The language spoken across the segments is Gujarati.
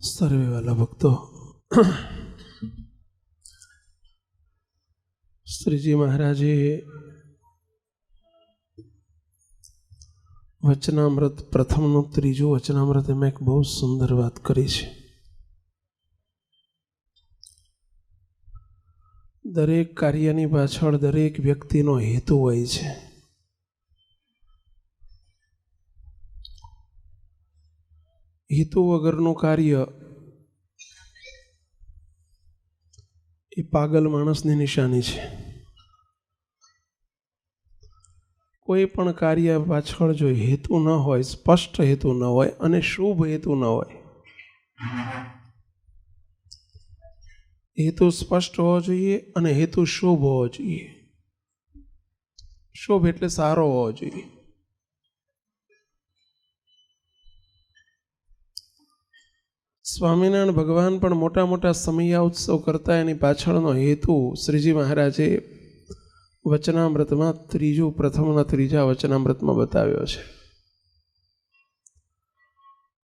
સર્વે વાલા ભક્તો, શ્રીજી મહારાજે વચનામૃત પ્રથમનું ત્રીજું વચનામૃત એમાં એક બહુ સુંદર વાત કરી છે. દરેક કાર્યની પાછળ દરેક વ્યક્તિનો હેતુ હોય છે. હેતુ વગરનું કાર્ય એ પાગલ માણસની નિશાની છે. કોઈ પણ કાર્ય પાછળ જો હેતુ ન હોય, સ્પષ્ટ હેતુ ન હોય અને શુભ હેતુ ન હોય, હેતુ સ્પષ્ટ હોવો જોઈએ અને હેતુ શુભ હોવો જોઈએ. શુભ એટલે સારો હોવો જોઈએ. સ્વામિનારાયણ ભગવાન પણ મોટા મોટા સમયા ઉત્સવ કરતા એની પાછળનો હેતુ શ્રીજી મહારાજે વચનામૃતમાં પ્રથમના ત્રીજા વચનામૃતમાં બતાવ્યો છે.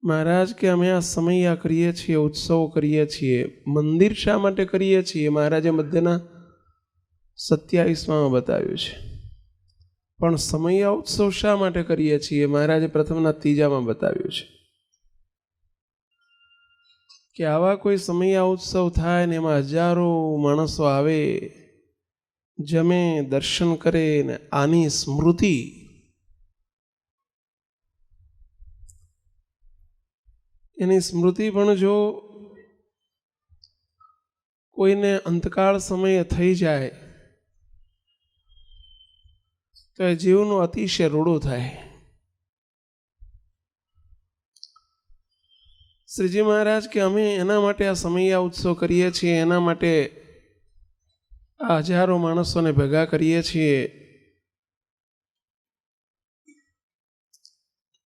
મહારાજ કે અમે આ સમયા કરીએ છીએ, ઉત્સવ કરીએ છીએ, મંદિર શા માટે કરીએ છીએ મહારાજે મધ્યના 27માં બતાવ્યું છે. પણ સમયા ઉત્સવ શા માટે કરીએ છીએ મહારાજે પ્રથમના ત્રીજામાં બતાવ્યું છે કે આવા કોઈ સમયા ઉત્સવ થાય ને એમાં હજારો માણસો આવે, જમે, દર્શન કરે ને આની સ્મૃતિ એની સ્મૃતિ પણ જો કોઈને અંતકાળ સમયે થઈ જાય તો એ જીવનું અતિશય રૂડું થાય. શ્રીજી મહારાજ કે અમે એના માટે આ સમયા ઉત્સવ કરીએ છીએ, એના માટે આ હજારો માણસોને ભેગા કરીએ છીએ,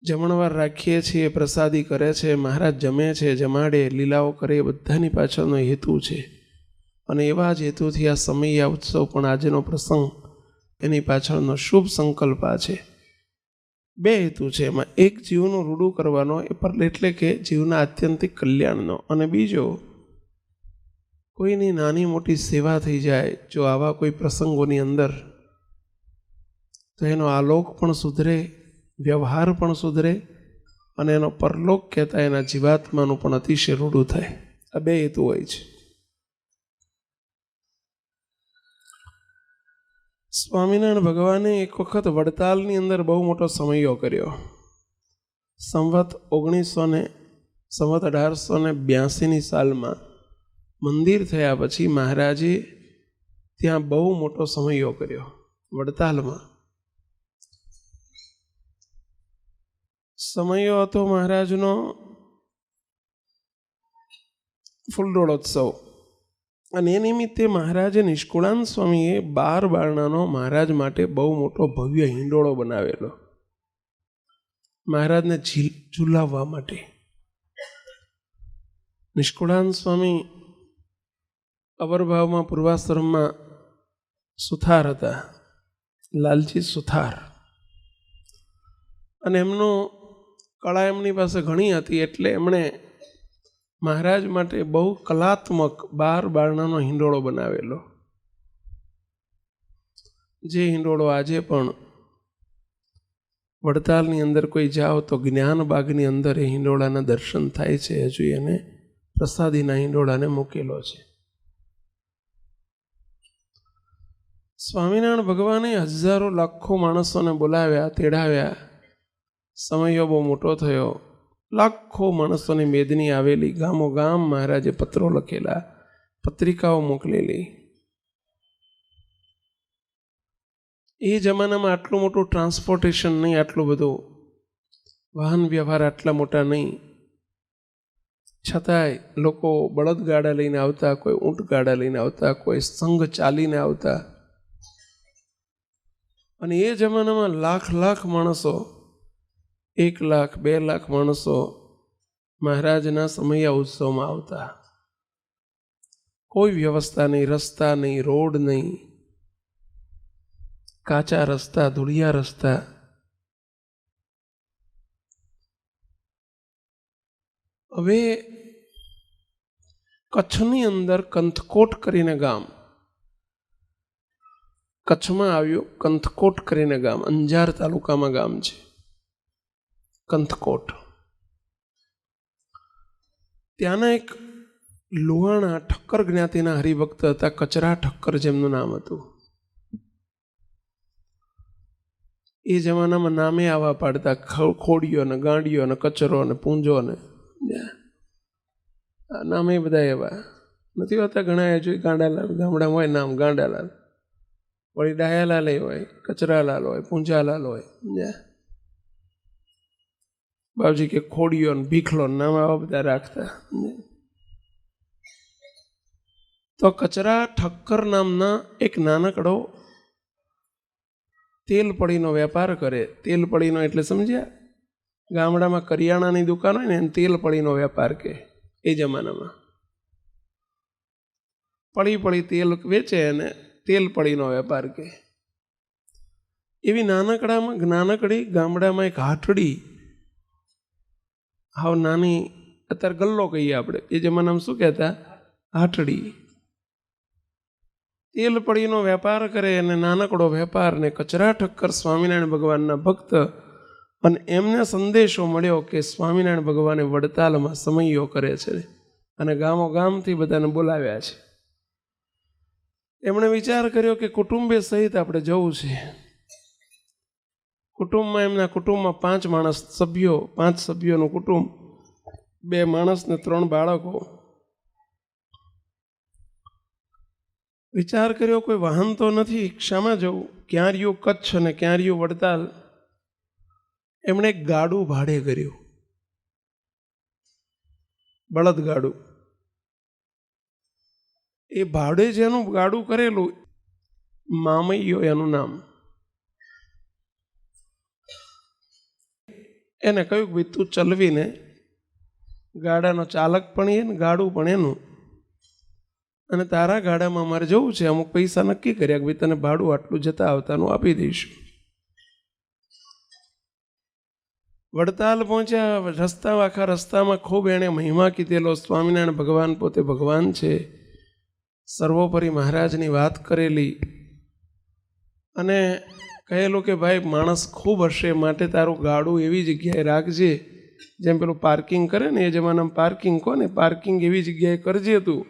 જમણવાર રાખીએ છીએ, પ્રસાદી કરે છે, મહારાજ જમે છે, જમાડે, લીલાઓ કરે, બધાની પાછળનો હેતુ છે. અને એવા જ હેતુથી આ સમયા ઉત્સવ પણ આજનો પ્રસંગ એની પાછળનો શુભ સંકલ્પ છે. બે હેતુ છે એમાં. એક જીવનું રૂડું કરવાનો એટલે કે જીવના આત્યંતિક કલ્યાણનો, અને બીજો કોઈની નાની મોટી સેવા થઈ જાય જો આવા કોઈ પ્રસંગોની અંદર, તો એનો આલોક પણ સુધરે, વ્યવહાર પણ સુધરે અને એનો પરલોક કહેતા એના જીવાત્માનું પણ અતિશય રૂડું થાય. આ બે હેતુ હોય છે. સ્વામિનારાયણ ભગવાને એક વખત વડતાલની અંદર બહુ મોટો સમયો કર્યો. સંવત 1882ની સાલમાં મંદિર થયા પછી મહારાજે ત્યાં બહુ મોટો સમયો કર્યો વડતાલમાં. સમયો હતો મહારાજનો ફૂલડોળોત્સવ, અને એ નિમિત્તે મહારાજે નિષ્કુળાનંદ સ્વામીએ 12 બારણાનો મહારાજ માટે બહુ મોટો ભવ્ય હિંડોળો બનાવેલો, મહારાજને ઝુલાવવા માટે. નિષ્કુળાનંદ સ્વામી અવરભાવમાં પૂર્વાશ્રમમાં સુથાર હતા, લાલજી સુથાર, અને એમનો કળા એમની પાસે ઘણી હતી, એટલે એમણે મહારાજ માટે બહુ કલાત્મક 12 બારણાનો હિંડોળો બનાવેલો. જે હિંડોળો આજે પણ વડતાલની અંદર કોઈ જાઓ તો જ્ઞાનબાગની અંદર એ હિંડોળાના દર્શન થાય છે. હજુ એને પ્રસાદીના હિંડોળાને મૂકેલો છે. સ્વામિનારાયણ ભગવાને હજારો લાખો માણસોને બોલાવ્યા, તેડાવ્યા. સમયો બહુ મોટો થયો, લાખો માણસોની મેદની આવેલી, ગામો ગામ મહારાજે પત્રો લખેલા, પત્રિકાઓ મોકલેલી. એ જમાનામાં આટલું મોટું ટ્રાન્સપોર્ટેશન નહીં, આટલું બધું વાહન વ્યવહાર આટલા મોટા નહીં, છતાંય લોકો બળદગાડા લઈને આવતા, કોઈ ઊંટ ગાડા લઈને આવતા, કોઈ સંઘ ચાલીને આવતા. અને એ જમાનામાં લાખ માણસો, 1 લાખ 2 લાખ માણસો મહારાજના સમયા ઉત્સવમાં આવતા. કોઈ વ્યવસ્થા નહીં, રસ્તા નહીં, રોડ નહીં, કાચા રસ્તા, ધૂળિયા રસ્તા. હવે કચ્છની અંદર કંથકોટ કરીને ગામ, કચ્છમાં આવ્યું કંથકોટ કરીને ગામ, અંજાર તાલુકામાં ગામ છે કંથકોટ. ત્યાંના એક લુહાણા ઠક્કર જ્ઞાતિના હરિભક્ત હતા, કચરા ઠક્કર જેમનું નામ હતું. એ જમાનામાં નામે આવા પાડતા, ખોડિયો ને ગાંડિયો ને કચરો ને પૂંજો ને નામે બધા એવા નથી હોતા. ઘણા જોઈ ગાંડાલાલ ગામડામાં હોય નામ ગાંડાલાલ, વળી ડાયાલાલ હોય, કચરાલાલ હોય, પૂંજાલાલ હોય, બાબજી કે ખોડિયો ને ભીખલો નામ આવા બધા રાખતા. તો કચરા ઠક્કર નામના એક નાનકડો તેલ પડીનો વેપાર કરે. તેલ પડીનો એટલે સમજ્યા? ગામડામાં કરિયાણાની દુકાન હોય ને એને તેલ પડીનો વેપાર કહે. એ જમાનામાં પડી તેલ વેચે અને તેલ પડીનો વેપાર કહે. એવી નાનકડી ગામડામાં એક હાટડી, હાવ નાની, અત્યારે ગલ્લો કહીએ આપણે, એ જમાનામાં શું કહેતા? હાટડી. તેલ પડીનો વેપાર કરે અને નાનકડો વેપાર. ને કચરા ઠક્કર સ્વામિનારાયણ ભગવાનના ભક્ત, અને એમને સંદેશો મળ્યો કે સ્વામિનારાયણ ભગવાને વડતાલમાં સમયો કરે છે અને ગામો ગામથી બધાને બોલાવ્યા છે. એમણે વિચાર કર્યો કે કુટુંબે સહિત આપણે જવું છે. કુટુંબમાં, એમના કુટુંબમાં 5 સભ્યોનું કુટુંબ, 2 માણસ ને 3 બાળકો. વિચાર કર્યો કોઈ વાહન તો નથી, શામાં જવું? ક્યાં રહ્યું કચ્છ અને ક્યાં રહ્યું વડતાલ. એમણે એક ગાડું ભાડે કર્યું, બળદગાડું. એ ભાડે જેનું ગાડું કરેલું, મામૈયો એનું નામ. એને કહ્યું કે ભાઈ તું ચલવીને, ગાડાનો ચાલક પણ એ, ગાડું પણ એનું, અને તારા ગાડામાં અમારે જવું છે. અમુક પૈસા નક્કી કર્યા કે ભાઈ તને ભાડું આટલું જતા આવતાનું આપી દઈશું. વડતાલ પહોંચ્યા. આખા રસ્તામાં ખૂબ એણે મહિમા કીધેલો. સ્વામિનારાયણ ભગવાન પોતે ભગવાન છે, સર્વોપરી મહારાજની વાત કરેલી, અને કહેલું કે ભાઈ માણસ ખૂબ હશે, માટે તારું ગાડું એવી જગ્યાએ રાખજે, જેમ પેલું પાર્કિંગ કરે ને એ જમાનામાં પાર્કિંગ કોને, પાર્કિંગ એવી જગ્યાએ કરજે તું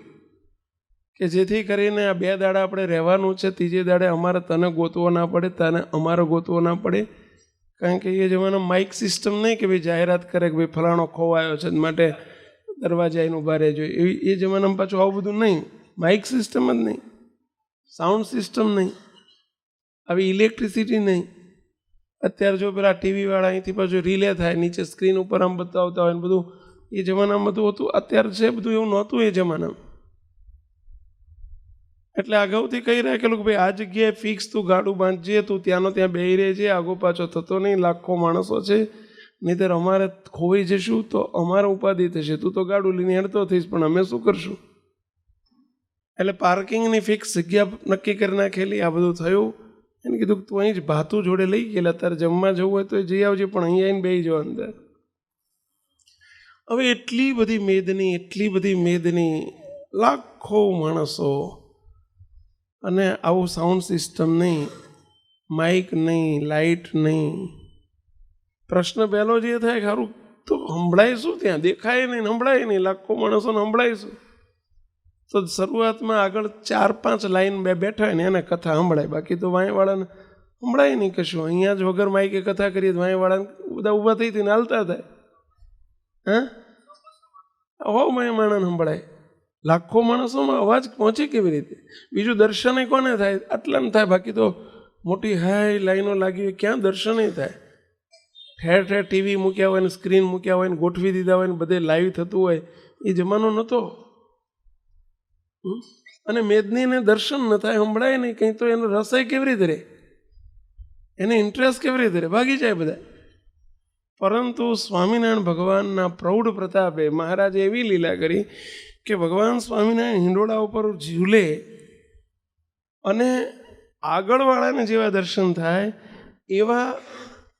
કે જેથી કરીને આ 2 દાડા આપણે રહેવાનું છે, 3જે દાડે અમારે તને ગોતવો ના પડે, તને અમારે ગોતવો ના પડે. કારણ કે એ જમાનામાં માઇક સિસ્ટમ નહીં કે ભાઈ જાહેરાત કરે કે ભાઈ ફલાણો ખોવાયો છે માટે દરવાજા આવીને ઊભા રહેજો. એ જમાનામાં પાછું આવું બધું નહીં, માઇક સિસ્ટમ જ નહીં, સાઉન્ડ સિસ્ટમ નહીં, આવી ઇલેક્ટ્રિસિટી નહીં. અત્યારે જો પેલા ટીવીવાળા અહીંથી પાછું રિલે થાય, નીચે સ્ક્રીન ઉપર આમ બતાવતા હોય ને બધું, એ જમાનામાં બધું હતું. અત્યારે છે બધું એવું નહોતું એ જમાનામાં. એટલે અગાઉથી કહી રાખેલું કે ભાઈ આ જગ્યાએ ફિક્સ તું ગાડું બાંધજે, તું ત્યાંનો ત્યાં બેહી રહેજે, આગો પાછો થતો નહીં, લાખો માણસો છે, નહીંતર અમારે ખોવાઈ જશું તો અમારે ઉપાધિ થશે, તું તો ગાડું લઈને હેડતો થઈશ પણ અમે શું કરશું. એટલે પાર્કિંગની ફિક્સ જગ્યા નક્કી કરી નાખેલી. આ બધું થયું. એને કીધું તું અહીં જ ભાતું જોડે લઈ ગયેલા, તારે જમવા જવું હોય તો એ જઈ આવજે, પણ અહીં આવીને બેસી જાવ અંદર. હવે એટલી બધી મેદની, લાખો માણસો, અને આવું સાઉન્ડ સિસ્ટમ નહીં, માઇક નહીં, લાઇટ નહીં. પ્રશ્ન પહેલો જે થાય, ખરું તો સંભળાય શું? ત્યાં દેખાય નહીં, સંભળાય નહીં, લાખો માણસોને સંભળાય શું? તો શરૂઆતમાં આગળ 4-5 લાઈન બેઠા હોય ને એને કથા સંભળાય, બાકી તો વાંયવાળાને સંભળાય નહીં કશું. અહીંયા જ વગર માઇકે કથા કરીએ તો વાંયવાળાને બધા ઊભા થઈ થઈને હાલતા થાય. હો માણસ સંભળાય, લાખો માણસોમાં અવાજ પહોંચે કેવી રીતે? બીજું દર્શને કોને થાય? આટલાને થાય, બાકી તો મોટી હાઈ લાઈનો લાગી હોય, ક્યાં દર્શને થાય? ઠેર ઠેર ટીવી મૂક્યા હોય ને સ્ક્રીન મૂક્યા હોય ને ગોઠવી દીધા હોય ને બધે લાઈવ થતું હોય. એ જમાનો નહોતો. અને મેદનીને દર્શન ન થાય, સંભળાય નહીં કંઈ, તો એનો રસાય કેવી રીતે રહે? એને ઇન્ટરેસ્ટ કેવી રીતે રહે? ભાગી જાય બધા. પરંતુ સ્વામિનારાયણ ભગવાનના પ્રૌઢ પ્રતાપે મહારાજે એવી લીલા કરી કે ભગવાન સ્વામિનારાયણ હિંડોળા ઉપર ઝૂલે અને આગળવાળાને જેવા દર્શન થાય એવા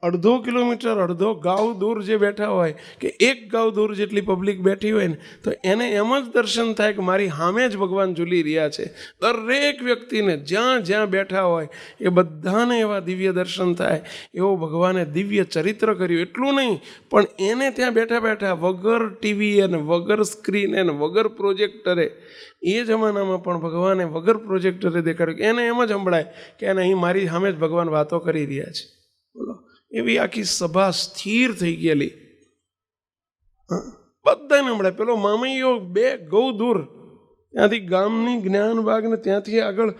અડધો કિલોમીટર, અડધો ગાંવ દૂર જે બેઠા હોય કે એક ગાંવ દૂર જેટલી પબ્લિક બેઠી હોય ને તો એને એમ જ દર્શન થાય કે મારી સામે જ ભગવાન ઝૂલી રહ્યા છે. દરેક વ્યક્તિને જ્યાં જ્યાં બેઠા હોય એ બધાને એવા દિવ્ય દર્શન થાય. એવો ભગવાને દિવ્ય ચરિત્ર કર્યું. એટલું નહીં, પણ એને ત્યાં બેઠા બેઠા વગર ટીવી અને વગર સ્ક્રીન અને વગર પ્રોજેક્ટરે, એ જમાનામાં પણ ભગવાને વગર પ્રોજેક્ટરે દેખાડ્યું. એને એમ જ સંભળાય કે એને અહીં મારી સામે જ ભગવાન વાતો કરી રહ્યા છે. બોલો, એવી આખી સભા સ્થિર થઈ ગયેલી. બધાને હમણાં પેલો મામૈયો 2 ગૌ દૂર ત્યાંથી ગામની જ્ઞાનબાગને ત્યાંથી આગળ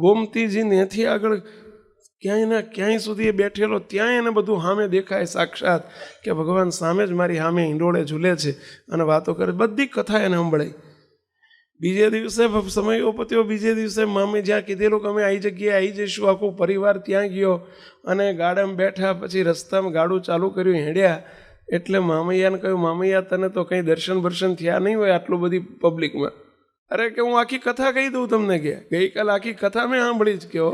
ગોમતીજી ત્યાંથી આગળ ક્યાંય ના ક્યાંય સુધી એ બેઠેલો, ત્યાં એને બધું સામે દેખાય સાક્ષાત કે ભગવાન સામે જ મારી સામે હિંડોળે ઝૂલે છે અને વાતો કરે. બધી કથા એને સંભળાઈ. બીજે દિવસે સમય પત્યો. બીજે દિવસે મામી જ્યાં કીધેલું કે અમે આ જગ્યાએ આવી જઈશું, આખો પરિવાર ત્યાં ગયો અને ગાડામાં બેઠા. પછી રસ્તામાં ગાડું ચાલુ કર્યું, હેડ્યા. એટલે મામૈયાને કહ્યું, મામૈયા તને તો કંઈ દર્શન બર્શન થયા નહીં હોય આટલું બધી પબ્લિકમાં. અરે કે હું આખી કથા કહી દઉં તમને. કે ગઈકાલ આખી કથા મેં સાંભળી જ. કહો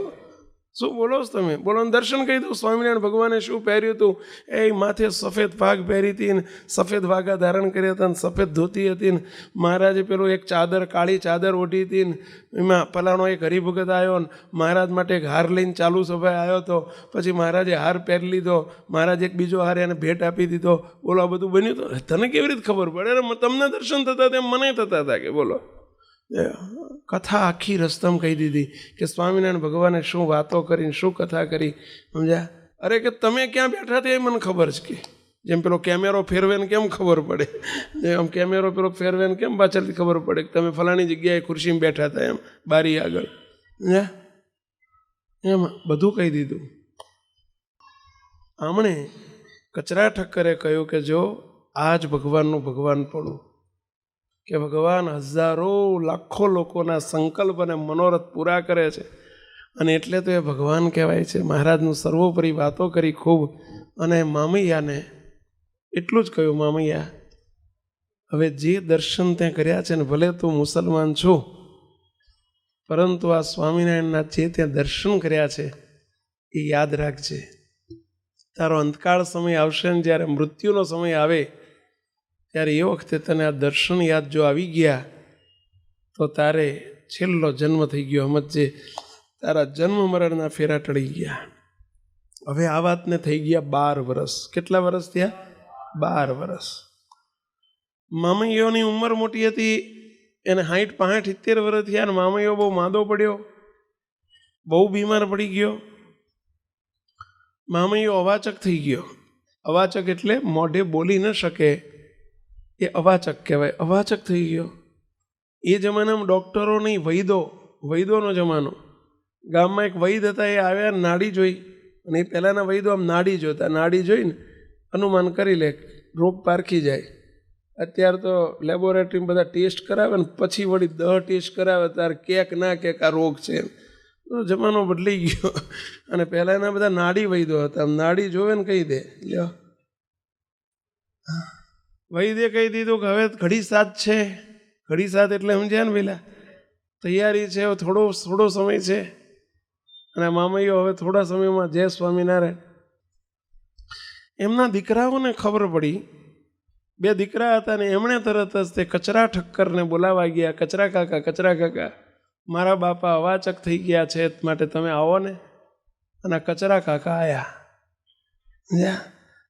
શું બોલો છો તમે? બોલો, દર્શન કહી દઉં. સ્વામિનારાયણ ભગવાને શું પહેર્યું હતું? એ માથે સફેદ પાઘ પહેરી હતી ને સફેદ વાઘા ધારણ કર્યા હતા ને સફેદ ધોતી હતી ને મહારાજે પેલું એક ચાદર, કાળી ચાદર ઓઢી હતી ને એમાં પલાણો એક હરિભગત આવ્યો ને મહારાજ માટે એક હાર લઈને ચાલુ સભાએ આવ્યો હતો. પછી મહારાજે હાર પહેરી લીધો, મહારાજે એક બીજો હાર એને ભેટ આપી દીધો. બોલો, આ બધું બન્યું હતું. તને કેવી રીતે ખબર પડે? અરે તમને દર્શન થતા તેમ મને થતા હતા. કે બોલો, કથા આખી રસ્તામાં કહી દીધી કે સ્વામિનારાયણ ભગવાને શું વાતો કરીને શું કથા કરી. સમજ્યા? અરે કે તમે ક્યાં બેઠા હતા એ મને ખબર છે. કે જેમ પેલો કેમેરો ફેરવે ને કેમ ખબર પડે, આમ કેમેરો પેલો ફેરવે ને કેમ પાછળથી ખબર પડે કે તમે ફલાણી જગ્યાએ ખુરશીમાં બેઠા હતા, એમ બારી આગળ. એમ બધું કહી દીધું. આમણે કચરા ઠક્કરે કહ્યું કે જો આ જ ભગવાનનું ભગવાન પડું, કે ભગવાન હજારો લાખો લોકોના સંકલ્પ અને મનોરથ પૂરા કરે છે. અને એટલે તો એ ભગવાન કહેવાય છે. મહારાજનું સર્વોપરી વાતો કરી ખૂબ. અને મામૈયાને એટલું જ કહ્યું, મામૈયા હવે જે દર્શન ત્યાં કર્યા છે ને, ભલે તું મુસલમાન છો પરંતુ આ સ્વામિનારાયણના જે ત્યાં દર્શન કર્યા છે એ યાદ રાખજે. તારો અંતકાળ સમય આવશે ને જ્યારે મૃત્યુનો સમય આવે ત્યારે એ વખતે તને આ દર્શન યાદ જો આવી ગયા તો તારે છેલ્લો જન્મ થઈ ગયો. સમજજે, તારા જન્મ મરણના ફેરા ટળી ગયા. હવે આ વાતને થઈ ગયા 12 વર્ષ. કેટલા વર્ષ થયા? 12 વર્ષ. મામૈયોની ઉંમર મોટી હતી, એને 60, 65, 70 વર્ષ થયા. અને મામૈયો બહુ માંદો પડ્યો, બહુ બીમાર પડી ગયો. મામૈયો અવાચક થઈ ગયો. અવાચક એટલે મોઢે બોલી ન શકે, એ અવાચક કહેવાય. અવાચક થઈ ગયો. એ જમાનામાં ડૉક્ટરો નહીં, વૈદોનો જમાનો. ગામમાં એક વૈદ હતા, એ આવ્યા નાડી જોઈ. અને એ પહેલાંના વૈદો આમ નાડી જોતા, નાડી જોઈને અનુમાન કરી લે, રોગ પારખી જાય. અત્યારે તો લેબોરેટરીમાં બધા ટેસ્ટ કરાવે ને પછી વળી 10 ટેસ્ટ કરાવે ત્યારે કેક ના કેક આ રોગ છે. જમાનો બદલાઈ ગયો. અને પહેલાંના બધા નાડી વૈદો હતા, આમ નાડી જોવે ને કહી દે. લ્યો, વૈદ્ય કહી દીધું કે હવે ઘડી સાથ છે. ઘડી સાથ એટલે સમજ્યા ને પેલા, તૈયારી છે, થોડો સમય છે. અને મામૈયો હવે થોડા સમયમાં જય સ્વામિનારાયણ. એમના દીકરાઓને ખબર પડી, 2 દીકરા હતા ને એમણે તરત જ તે કચરા ઠક્કરને બોલાવા ગયા. કચરા કાકા, મારા બાપા અવાચક થઈ ગયા છે માટે તમે આવો ને. અને કચરા કાકા આવ્યા.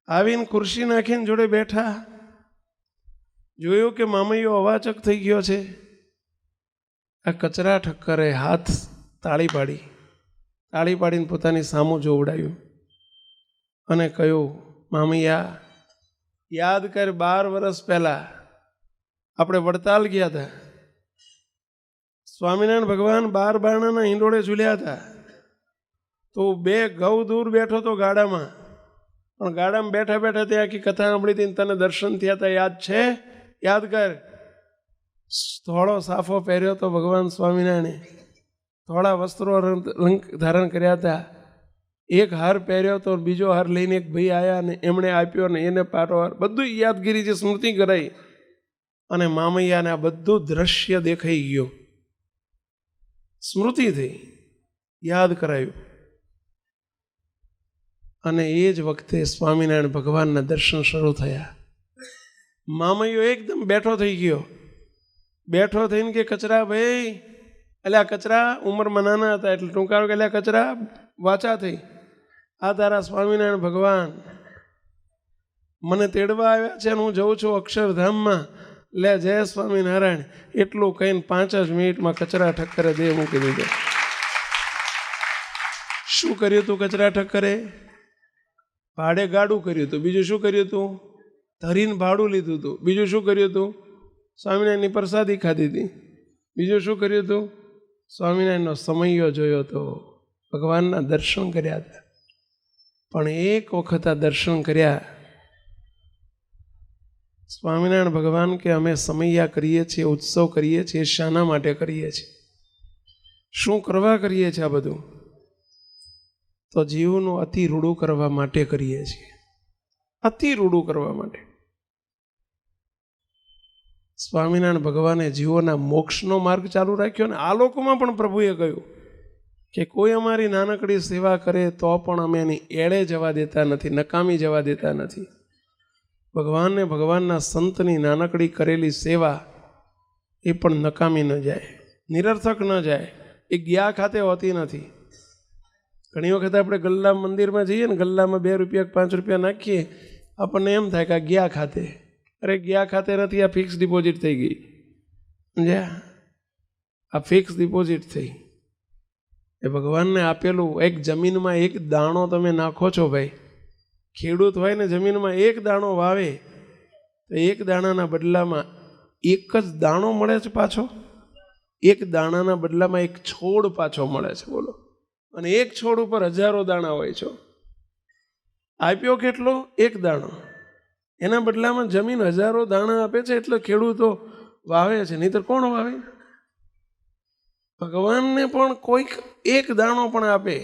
આવીને ખુરશી નાખીને જોડે બેઠા. જોયું કે મામૈયો અવાચક થઈ ગયો છે. આ કચરા ઠક્કરે હાથ તાળી પાડીને પોતાની સામું જોવડાયું અને કહ્યું, મામૈયા યાદ કર, 12 વર્ષ પહેલાં આપણે વડતાલ ગયા હતા. સ્વામિનારાયણ ભગવાન 12 બારણાના હિંડોળે ઝૂલ્યા હતા. તો 2 ગૌ દૂર બેઠો તો ગાડામાં, પણ ગાડામાં બેઠા બેઠા ત્યાં આખી કથા સાંભળી હતી. તને દર્શન થયા હતા, યાદ છે? યાદ કર. થોડો સાફો પહેર્યો તો ભગવાન સ્વામિનારાયણે, થોડા વસ્ત્રો ધારણ કર્યા હતા. એક હાર પહેર્યો તો બીજો હાર લઈને એક ભાઈ આવ્યા ને એમણે આપ્યો ને એને પાટો હાર. બધું યાદગીરી જે સ્મૃતિ કરાઈ. અને મામૈયાને આ બધું દ્રશ્ય દેખાઈ ગયું, સ્મૃતિ થઈ, યાદ કરાયું. અને એ જ વખતે સ્વામિનારાયણ ભગવાનના દર્શન શરૂ થયા. મામૈયો એકદમ બેઠો થઈ ગયો. બેઠો થઈને કે કચરા ભાઈ, એટલે આ કચરા ઉંમરમાં નાના હતા એટલે ટૂંકારો કે આ કચરા વાચા થઈ, આ તારા સ્વામિનારાયણ ભગવાન મને તેડવા આવ્યા છે અને હું જઉં છું અક્ષરધામમાં, લે જય સ્વામિનારાયણ. એટલું કહીને 5 જ મિનિટમાં કચરા ઠક્કરે દેહ મૂકી દીધો. શું કર્યું તું કચરા ઠક્કરે? ભાડે ગાડું કર્યું હતું. બીજું શું કર્યું હતું? ધરીને ભાડું લીધું હતું. બીજું શું કર્યું હતું? સ્વામિનારાયણની પ્રસાદી ખાધી હતી. બીજું શું કર્યું હતું? સ્વામિનારાયણનો સમયો જોયો હતો, ભગવાનના દર્શન કર્યા હતા. પણ એક વખત આ દર્શન કર્યા, સ્વામિનારાયણ ભગવાન કે અમે સમૈયા કરીએ છીએ, ઉત્સવ કરીએ છીએ, શાના માટે કરીએ છીએ? શું કરવા કરીએ છીએ આ બધું? તો જીવનું અતિ રૂડું કરવા માટે કરીએ છીએ. અતિ રૂડું કરવા માટે. સ્વામિનારાયણ ભગવાને જીવોના મોક્ષનો માર્ગ ચાલુ રાખ્યો ને આ લોકોમાં પણ પ્રભુએ કહ્યું કે કોઈ અમારી નાનકડી સેવા કરે તો પણ અમે એની એળે જવા દેતા નથી, નકામી જવા દેતા નથી. ભગવાનને ભગવાનના સંતની નાનકડી કરેલી સેવા એ પણ નકામી ન જાય, નિરર્થક ન જાય. એ ગયા ખાતે હોતી નથી. ઘણી વખત આપણે ગલ્લા મંદિરમાં જઈએ ને, ગલ્લામાં 2 રૂપિયા 5 રૂપિયા નાખીએ, આપણને એમ થાય કે આ ગયા ખાતે. અરે ગયા ખાતે નથી, આ ફિક્સ ડિપોઝિટ થઈ ગઈ. સમજ્યા? આ ફિક્સ ડિપોઝિટ થઈ. એ ભગવાનને આપેલું. એક જમીનમાં 1 દાણો તમે નાખો છો ભાઈ, ખેડૂત હોય ને જમીનમાં 1 દાણો વાવે તો 1 દાણાના બદલામાં 1 જ દાણો મળે છે પાછો. 1 દાણાના બદલામાં 1 છોડ પાછો મળે છે. બોલો. અને 1 છોડ ઉપર હજારો દાણા હોય છે. આપ્યો કેટલો? 1 દાણો. એના બદલામાં જમીન હજારો દાણા આપે છે. એટલે ખેડૂતો વાવે છે, નહીંતર કોણ વાવે? ભગવાનને પણ કોઈક 1 દાણો પણ આપે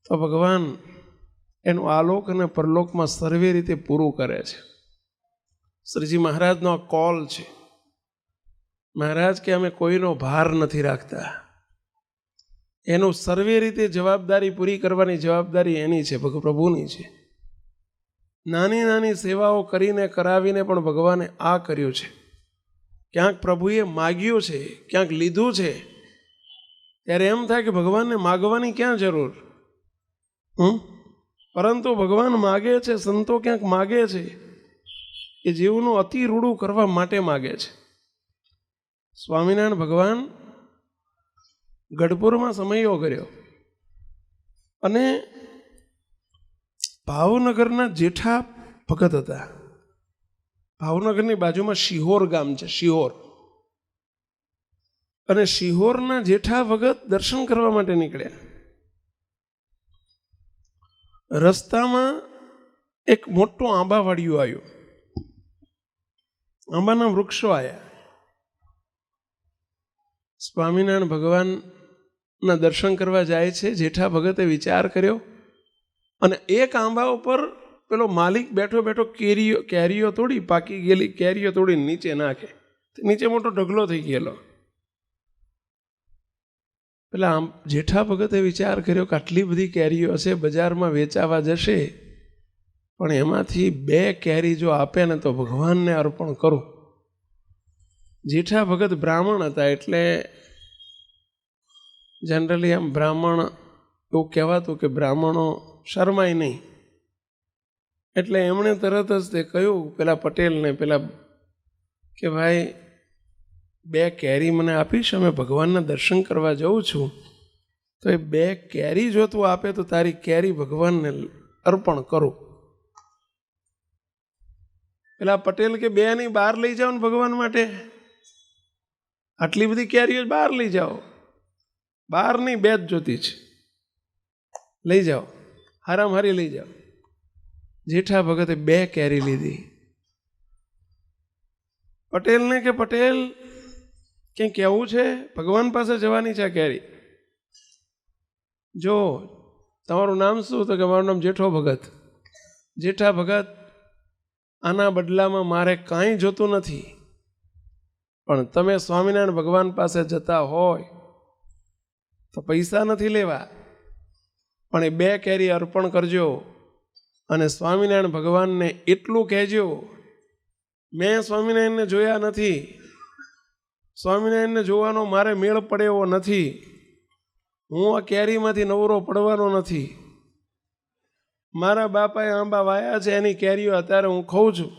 તો ભગવાન એનું આલોક અને પરલોકમાં સર્વે રીતે પૂરું કરે છે. શ્રીજી મહારાજનો આ કોલ છે. મહારાજ કે અમે કોઈનો ભાર નથી રાખતા. એનું સર્વે રીતે જવાબદારી પૂરી કરવાની જવાબદારી એની છે, પ્રભુની છે. નાની નાની સેવાઓ કરીને કરાવીને પણ ભગવાને આ કર્યું છે. ક્યાંક પ્રભુએ માગ્યું છે, ક્યાંક લીધું છે. ત્યારે એમ થાય કે ભગવાનને માગવાની ક્યાં જરૂર? પરંતુ ભગવાન માગે છે, સંતો ક્યાંક માગે છે, એ જીવનું અતિ રૂડું કરવા માટે માગે છે. સ્વામિનારાયણ ભગવાન ગઢપુરમાં સમયો કર્યો અને ભાવનગરના જેઠા ભગત હતા. ભાવનગરની બાજુમાં શિહોર ગામ છે, શિહોર. અને શિહોરના જેઠા ભગત દર્શન કરવા માટે નીકળ્યા. રસ્તામાં એક મોટું આંબાવાડિયું આવ્યું. આંબાના વૃક્ષો આવ્યા. સ્વામિનારાયણ ભગવાનના દર્શન કરવા જાય છે. જેઠા ભગતે વિચાર કર્યો અને એક આંબા ઉપર પેલો માલિક બેઠો બેઠો કેરીઓ તોડી, પાકી ગયેલી કેરીઓ તોડી નીચે નાખે. નીચે મોટો ઢગલો થઈ ગયેલો. પેલા જેઠા ભગતે વિચાર કર્યો કે આટલી બધી કેરીઓ હશે, બજારમાં વેચાવા જશે, પણ એમાંથી 2 કેરી જો આપે ને તો ભગવાનને અર્પણ કરું. જેઠા ભગત બ્રાહ્મણ હતા એટલે જનરલી આમ બ્રાહ્મણ એવું કહેવાતું કે બ્રાહ્મણો શરમાય નહીં. એટલે એમણે તરત જ તે કહ્યું પેલા પટેલને, પેલા કે ભાઈ 2 કેરી મને આપીશ, અમે ભગવાનના દર્શન કરવા જઉં છું, તો એ 2 કેરી જો તું આપે તો તારી કેરી ભગવાનને અર્પણ કરું. પેલા પટેલ કે 2 ની બહાર લઈ જાઓ ને ભગવાન માટે, આટલી બધી કેરીઓ બહાર લઈ જાઓ. બહારની 2 જ જોતી છે, લઈ જાઓ, હારામ હારી લઈ જાઓ. જેઠા ભગતે 2 કેરી લીધી. પટેલને કે પટેલ કંઈ કહેવું છે? ભગવાન પાસે જવાની છે આ કેરી. જો તમારું નામ શું? તો કે મારું નામ જેઠો ભગત. જેઠા ભગત, આના બદલામાં મારે કાંઈ જોતું નથી, પણ તમે સ્વામિનારાયણ ભગવાન પાસે જતા હોય તો પૈસા નથી લેવા, પણ એ 2 કેરી અર્પણ કરજો અને સ્વામિનારાયણ ભગવાનને એટલું કહેજો, મેં સ્વામિનારાયણને જોયા નથી, સ્વામિનારાયણને જોવાનો મારે મેળ પડે એવો નથી, હું આ કેરીમાંથી નવરો પડવાનો નથી, મારા બાપાએ આંબા વાયા છે એની કેરીઓ અત્યારે હું ખાઉં છું,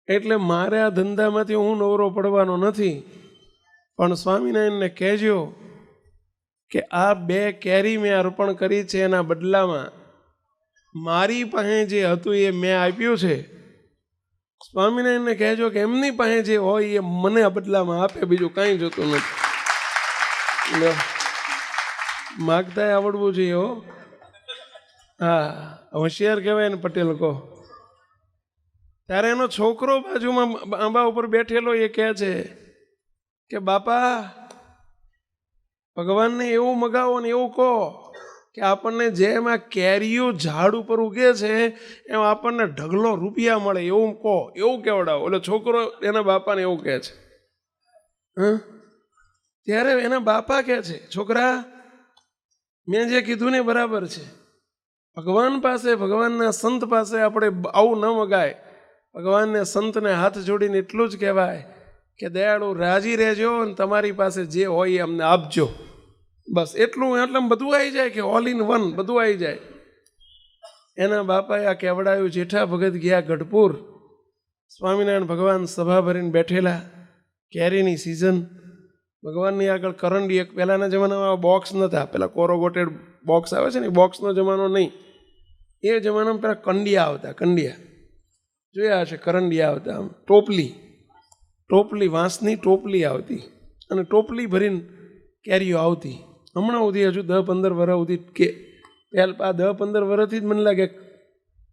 એટલે મારે આ ધંધામાંથી હું નવરો પડવાનો નથી. પણ સ્વામિનારાયણને કહેજો કે આ 2 કેરી મેં અર્પણ કરી છે, એના બદલામાં મારી પાસે જે હતું એ મેં આપ્યું છે. સ્વામિનારાયણને કહેજો કે એમની પાસે જે હોય એ મને આ બદલામાં આપે, બીજું કાંઈ જોતું નથી. માગતા આવડવું જોઈએ હો. હા, હોશિયાર કહેવાય ને પટેલ કહો. ત્યારે એનો છોકરો બાજુમાં આંબા ઉપર બેઠેલો એ કહે છે કે બાપા, ભગવાનને એવું મગાવો ને એવું કહો કે આપણને જેમ આ કેરીઓ ઝાડ ઉપર ઉગે છે એમ આપણને ઢગલો રૂપિયા મળે, એવું કહો, એવું કેવડાવો. એટલે છોકરો એના બાપાને એવું કહે છે. ત્યારે એના બાપા કહે છે, છોકરા, મેં જે કીધું ને બરાબર છે. ભગવાન પાસે, ભગવાનના સંત પાસે આપણે આવું ન મગાય. ભગવાનને સંતને હાથ જોડીને એટલું જ કહેવાય કે દયાળુ રાજી રહેજો અને તમારી પાસે જે હોય એ અમને આપજો. બસ એટલું, એટલે બધું આવી જાય કે ઓલ ઇન વન બધું આવી જાય. એના બાપાએ આ કેવડાયું. જેઠા ભગત ગયા ગઢપુર. સ્વામિનારાયણ ભગવાન સભા ભરીને બેઠેલા, કેરીની સિઝન. ભગવાનની આગળ કરંડી, એક પહેલાંના જમાનામાં બોક્સ નહોતા, પેલા કોરોગોટેડ બોક્સ આવે છે ને, બોક્સનો જમાનો નહીં. એ જમાનામાં પેલા કંડિયા આવતા, કંડિયા જોયા હશે, કરંડિયા આવતા, આમ ટોપલી વાંસની ટોપલી આવતી અને ટોપલી ભરીને કેરીઓ આવતી. હમણાં સુધી હજુ 10-15 વર્ષ સુધી કે આ 10-15 વર્ષથી જ મને લાગે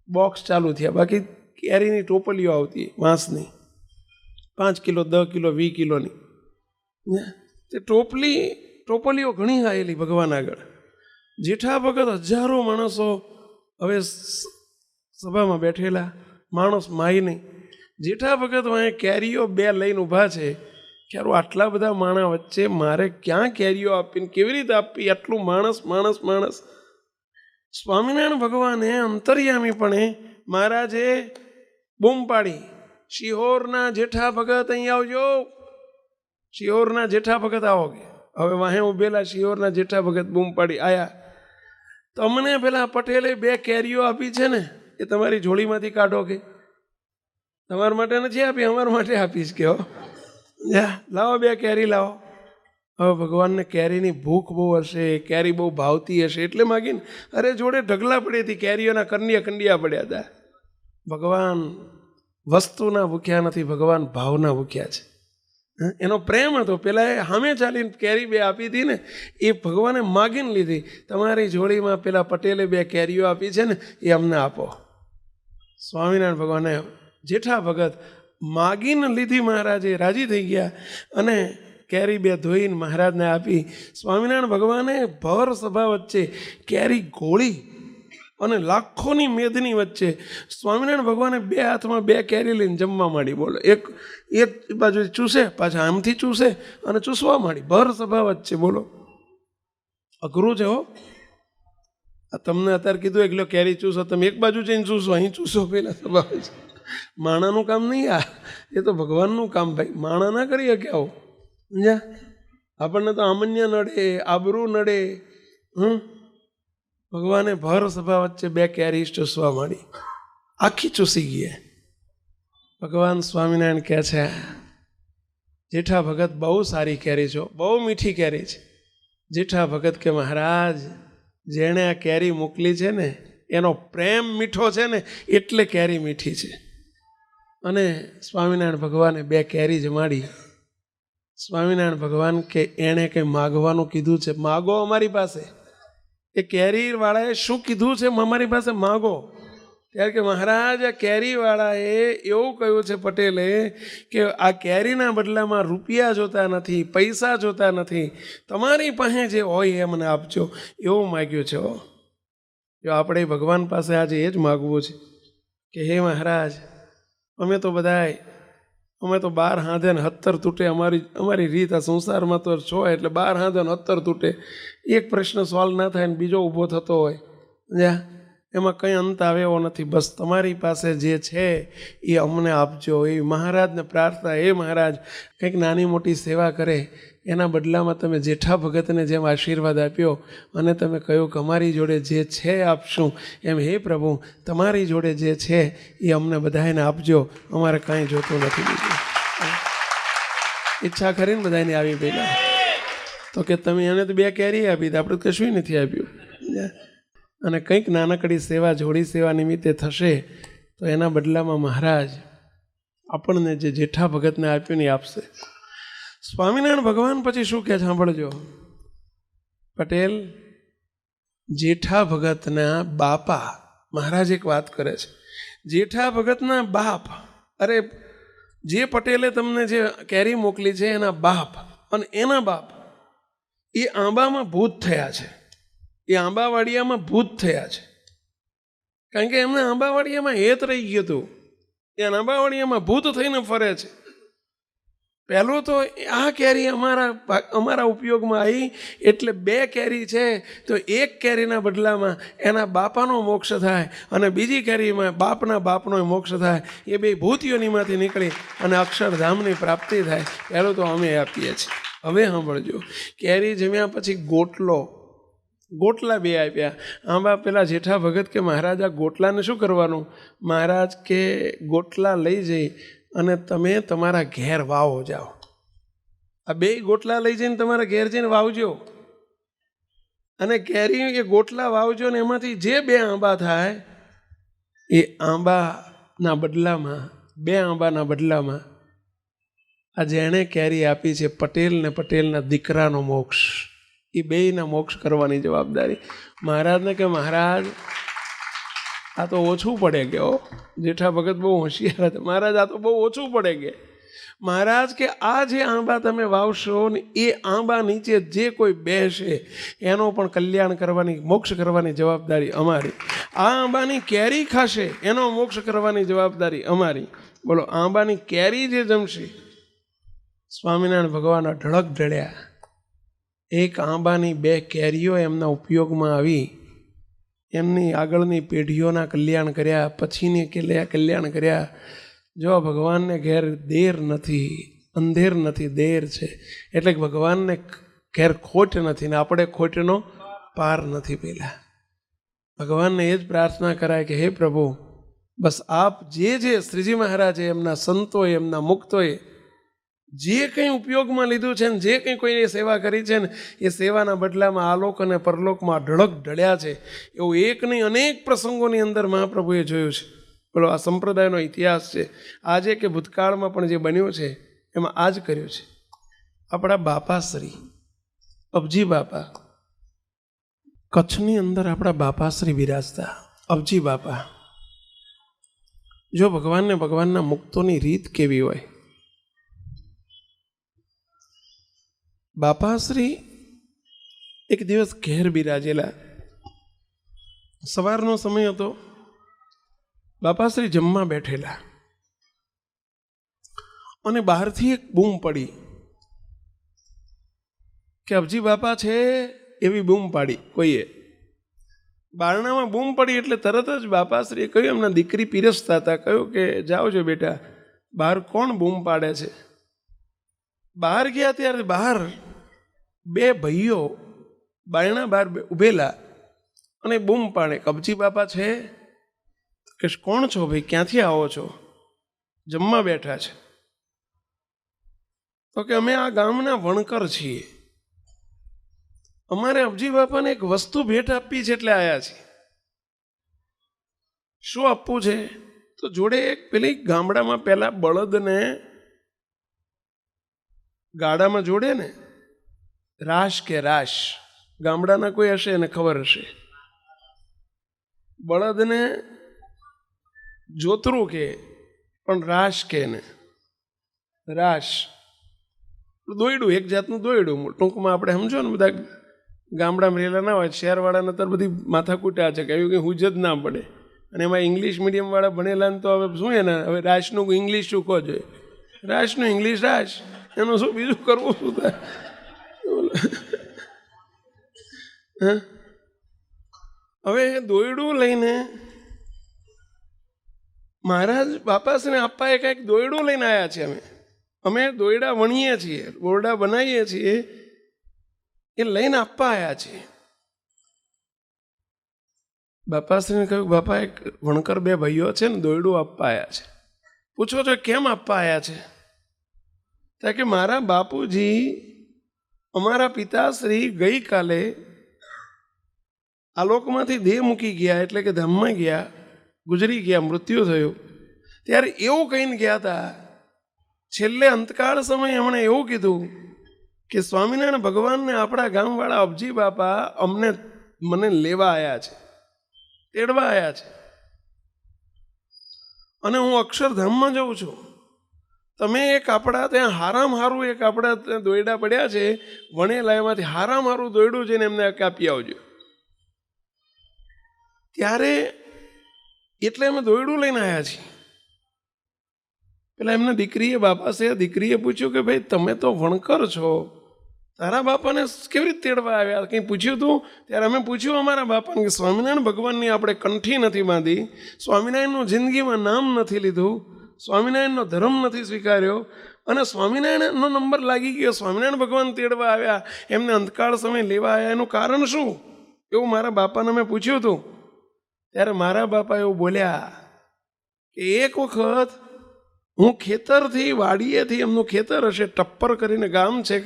બોક્સ ચાલુ થયા. બાકી કેરીની ટોપલીઓ આવતી વાંસની, 5 કિલો, 10 કિલો, 20 કિલોની. તે ટોપલીઓ ઘણી આવેલી ભગવાન આગળ. જેઠા ભગત હજારો માણસો હવે સભામાં બેઠેલા, માણસ માય નહીં. જેઠા ભગત વાંહે કેરીઓ 2 લઈને ઊભા છે. ક્યારું આટલા બધા માણસ વચ્ચે મારે ક્યાં કેરીઓ આપીને કેવી રીતે આપી? આટલું માણસ. સ્વામિનારાયણ ભગવાને અંતર્યામીપણે મહારાજે બૂમ પાડી, શિહોરના જેઠા ભગત અહીં આવજો, શિહોરના જેઠા ભગત આવો. કે હવે વાહે ઉભેલા શિહોરના જેઠા ભગત બૂમ પાડી આયા. તમને પેલા પટેલે 2 કેરીઓ આપી છે ને, એ તમારી જોડીમાંથી કાઢો. કે તમારા માટે નથી આપી, અમારા માટે આપીશ. કે હો, લાવો 2 કેરી લાવો. હવે ભગવાનને કેરીની ભૂખ બહુ હશે, કેરી બહુ ભાવતી હશે એટલે માગીને, અરે જોડે ઢગલા પડી હતી, કેરીઓના કંડિયા પડ્યા હતા. ભગવાન વસ્તુના ભૂખ્યા નથી, ભગવાન ભાવના ભૂખ્યા છે. એનો પ્રેમ હતો. પેલા એ સામે ચાલીને કેરી 2 આપી હતી ને, એ ભગવાને માગીને લીધી. તમારી જોડીમાં પેલા પટેલે 2 કેરીઓ આપી છે ને, એ અમને આપો. સ્વામિનારાયણ ભગવાને જેઠા ભગત માગીને લીધી. મહારાજે રાજી થઈ ગયા અને કેરી 2 ધોઈને મહારાજને આપી. સ્વામિનારાયણ ભગવાને ભર સભા વચ્ચે કેરી ગોળી અને લાખોની મેદની વચ્ચે સ્વામિનારાયણ ભગવાને 2 હાથમાં 2 કેરી લઈને જમવા માંડી. બોલો, એક બાજુ ચૂસે, પાછા આમથી ચૂસે અને ચૂસવા માંડી ભર સભા વચ્ચે. બોલો, અઘરું છે હો. તમને અત્યારે કીધું એકલો કેરી ચૂસો, તમે એક બાજુ જઈને ચૂસો, અહીં ચૂસો પેલા સભા વચ્ચે. માણાનું કામ નહીં આ, એ તો ભગવાનનું કામ ભાઈ. માણા ના કરી શકે આવું. સમજ્યા? આપણને તો આમન્ય નડે, આબરૂ નડે. ભગવાને ભર સભા વચ્ચે 2 કેરી ચૂસવા માંડી, આખી ચૂસી ગઈ. ભગવાન સ્વામિનારાયણ કહે છે, જેઠા ભગત બહુ સારી કેરી છો, બહુ મીઠી કેરી છે. જેઠા ભગત કે મહારાજ, જેણે આ કેરી મોકલી છે ને એનો પ્રેમ મીઠો છે ને, એટલે કેરી મીઠી છે. અને સ્વામિનારાયણ ભગવાને 2 કેરી જમાડી. સ્વામિનારાયણ ભગવાન કે એણે કંઈ માગવાનું કીધું છે, માગો અમારી પાસે. એ કેરીવાળાએ શું કીધું છે, અમારી પાસે માગો. ત્યારે કે મહારાજ, આ કેરીવાળાએ એવું કહ્યું છે પટેલે કે આ કેરીના બદલામાં રૂપિયા જોતા નથી, પૈસા જોતા નથી, તમારી પાસે જે હોય એ મને આપજો, એવું માગ્યું છે. જો આપણે ભગવાન પાસે આજે એ જ માગવું છે કે હે મહારાજ, અમે તો બધાય અમે તો 12 હાંધે ને 17 તૂટે, અમારી રીત આ સંસારમાં તો છો એટલે 12 હાંધે ને 17 તૂટે. એક પ્રશ્ન સોલ્વ ના થાય ને બીજો ઊભો થતો હોય, જ્યાં એમાં કંઈ અંત આવે એવો નથી. બસ તમારી પાસે જે છે એ અમને આપજો. એ મહારાજને પ્રાર્થના, એ મહારાજ કંઈક નાની મોટી સેવા કરે એના બદલામાં તમે જેઠા ભગતને જેમ આશીર્વાદ આપ્યો અને તમે કહ્યું કે અમારી જોડે જે છે આપશું, એમ હે પ્રભુ તમારી જોડે જે છે એ અમને બધાને આપજો, અમારે કાંઈ જોતું નથી બીજું. ઈચ્છા કરીને બધાને આવી પહેલાં તો કે તમે એને તો 2 કેરી આપી, તો આપણે કશું નથી આપ્યું. અને કંઈક નાનકડી સેવા, જોડી સેવા નિમિત્તે થશે તો એના બદલામાં મહારાજ આપણને જે જેઠા ભગતને આપ્યું ને આપશે. સ્વામિનારાયણ ભગવાન પછી શું કહે સાંભળજો. પટેલ જેઠા ભગતના બાપા, મહારાજ એક વાત કરે છે, જેઠા ભગતના બાપ, અરે જે પટેલે તમને જે કેરી મોકલી છે એના બાપ અને એના બાપ એ આંબામાં ભૂત થયા છે, એ આંબાવાડિયામાં ભૂત થયા છે. કારણ કે એમને આંબાવાડિયામાં હેત રહી ગયું હતું, એ આંબાવાડિયામાં ભૂત થઈને ફરે છે. પહેલું તો આ કેરી અમારા ઉપયોગમાં આવી એટલે 2 કેરી છે તો 1 કેરીના બદલામાં એના બાપાનો મોક્ષ થાય અને બીજી કેરીમાં બાપના બાપનો મોક્ષ થાય. એ 2 ભૂતિઓનીમાંથી નીકળી અને અક્ષરધામની પ્રાપ્તિ થાય. પહેલું તો અમે આપીએ છીએ. હવે સાંભળજો, કેરી જમ્યા પછી ગોટલા 2 આપ્યા. આંબા પેલા જેઠા ભગત કે મહારાજ આ ગોટલાને શું કરવાનું? મહારાજ કે ગોટલા લઈ જઈ અને તમે તમારા ઘેર વાવો જાઓ. આ 2 ગોટલા લઈ જઈને તમારા ઘેર જઈને વાવજો અને કેરી એ ગોટલા વાવજો ને એમાંથી જે 2 આંબા થાય એ આંબાના બદલામાં, 2 આંબાના બદલામાં આ જેણે કેરી આપી છે પટેલ ને પટેલના દીકરાનો મોક્ષ, એ 2ના મોક્ષ કરવાની જવાબદારી. મહારાજને કે મહારાજ આ તો ઓછું પડે ગયો. જેઠા ભગત બહુ હોશિયાર હતા. મહારાજ આ તો બહુ ઓછું પડે કે. મહારાજ કે આ જે આંબા તમે વાવશો ને એ આંબા નીચે જે કોઈ બેસે એનો પણ કલ્યાણ કરવાની, મોક્ષ કરવાની જવાબદારી અમારી. આ આંબાની કેરી ખાશે એનો મોક્ષ કરવાની જવાબદારી અમારી. બોલો, આંબાની કેરી જે જમશે. સ્વામિનારાયણ ભગવાન અઢળક ઢળ્યા. એક આંબાની 2 કેરીઓ એમના ઉપયોગમાં આવી, એમની આગળની પેઢીઓના કલ્યાણ કર્યા, પછીની કલ્યાણ કર્યા. જો ભગવાનને ઘેર દેર નથી, અંધેર નથી, દેર છે. એટલે કે ભગવાનને ઘેર ખોટ નથી ને આપણે ખોટનો પાર નથી. પહેલાં ભગવાનને એ જ પ્રાર્થના કરાય કે હે પ્રભુ, બસ આપ જે શ્રીજી મહારાજે એમના સંતોએ, એમના મુક્તોએ જે કંઈ ઉપયોગમાં લીધું છે ને જે કંઈ કોઈને સેવા કરી છે ને એ સેવાના બદલામાં આલોક અને પરલોકમાં અઢળક ઢળ્યા છે. એવું એક નહીં અનેક પ્રસંગોની અંદર મહાપ્રભુએ જોયું છે. બોલો, આ સંપ્રદાયનો ઇતિહાસ છે. આજે કે ભૂતકાળમાં પણ જે બન્યું છે એમાં આ જ કર્યું છે. આપણા બાપાશ્રી અબજી બાપા, કચ્છની અંદર આપણા બાપાશ્રી બિરાજતા. અબજી બાપા, જો ભગવાનના મુક્તોની રીત કેવી હોય. બાપાશ્રી એક દિવસ ઘેર બિરાજેલા. સવારનો સમય હતો. બાપાશ્રી જમવા બેઠેલા અને બહારથી એક બૂમ પડી કે અબજી બાપા છે, એવી બૂમ પાડી કોઈએ. બારણામાં બૂમ પડી એટલે તરત જ બાપાશ્રીએ કહ્યું, એમના દીકરી પીરસતા હતા, કહ્યું કે જાઓ છો બેટા, બહાર કોણ બૂમ પાડે છે. બહાર ગયા ત્યારે બહાર 2 ભાઈઓ બારણા બહાર ઊભેલા અને બૂમ પાડે, અબજી બાપા છે. કે કોણ છો ભાઈ, ક્યાંથી આવો છો? જમવા બેઠા છે. તો કે અમે આ ગામના વણકર છીએ, અમારે અબજી બાપાને એક વસ્તુ ભેટ આપવી છે એટલે આવ્યા છીએ. શું આપવું છે? તો જોડે એક પેલી ગામડામાં પહેલા બળદને ગાડામાં જોડે ને, રાશ કે રાશ, ગામડાના કોઈ હશે એને ખબર હશે. બળદને જોતરું કે પણ રાશ કે ને, રાશ દોયડું, એક જાતનું દોયડું. ટૂંકમાં આપણે સમજો ને, બધા ગામડામાં રહેલા ના હોય, શહેરવાળાને તો બધી માથાકૂટ આ છે કે એવું કંઈ હુજ જ ના પડે. અને એમાં ઇંગ્લિશ મીડિયમવાળા ભણેલા ને તો હવે શું એને હવે રાશનું ઇંગ્લિશ શું કહો જોઈએ. રાશનું ઇંગ્લિશ રાશ, એનું શું બીજું કરવું શું થાય? હવે દોયડું લઈને મહારાજ બાપાશ્રીને આપવા કંઈક દોયડું લઈને આવ્યા છે. અમે દોયડા વણીએ છીએ, બોરડા બનાવીએ છીએ, એ લઈને આપવા આવ્યા છીએ. બાપાશ્રીને કહ્યું, બાપા એક વણકર બે ભાઈઓ છે ને દોયડું આપવા આવ્યા છે. પૂછો છો કેમ આપવા આવ્યા છે? કારણ કે મારા બાપુજી અમારા પિતાશ્રી ગઈકાલે આલોકમાંથી દેહ મૂકી ગયા, એટલે કે ધામમાં ગયા, ગુજરી ગયા, મૃત્યુ થયું. ત્યારે એવું કહીને ગયા હતા, છેલ્લે અંતકાળ સમયે એમણે એવું કીધું કે સ્વામિનારાયણ ભગવાનને આપણા ગામવાળા અબજી બાપા મને લેવા આવ્યા છે, તેડવા આવ્યા છે, અને હું અક્ષરધામમાં જઉં છું. તમે એ કાપડા ત્યાં હારામાં હારું એ કાપડા ત્યાં દોયડા પડ્યા છે વણેલા, એમાંથી હારામાં હારું દોયડું જઈને એમને કાપી આવજો. ત્યારે એટલે અમે દોયડું લઈને આવ્યા છીએ. પેલા એમના દીકરીએ પૂછ્યું કે ભાઈ તમે તો વણકર છો, તારા બાપાને કેવી રીતે તેડવા આવ્યા? કંઈ પૂછ્યું તું? ત્યારે અમે પૂછ્યું અમારા બાપાને કે સ્વામિનારાયણ ભગવાનની આપણે કંઠી નથી બાંધી, સ્વામિનારાયણનું જિંદગીમાં નામ નથી લીધું, સ્વામિનારાયણનો ધર્મ નથી સ્વીકાર્યો, અને સ્વામિનારાયણનો નંબર લાગી ગયો, સ્વામિનારાયણ ભગવાન તેડવા આવ્યા, એમને અંતકાળ સમય લેવા આવ્યા, એનું કારણ શું? એવું મારા બાપાને મેં પૂછ્યું હતું. ત્યારે મારા બાપા એવું બોલ્યા કે એક વખત હું ખેતરથી, વાડીએથી, એમનું ખેતર હશે, ટપ્પર કરીને ગામ છે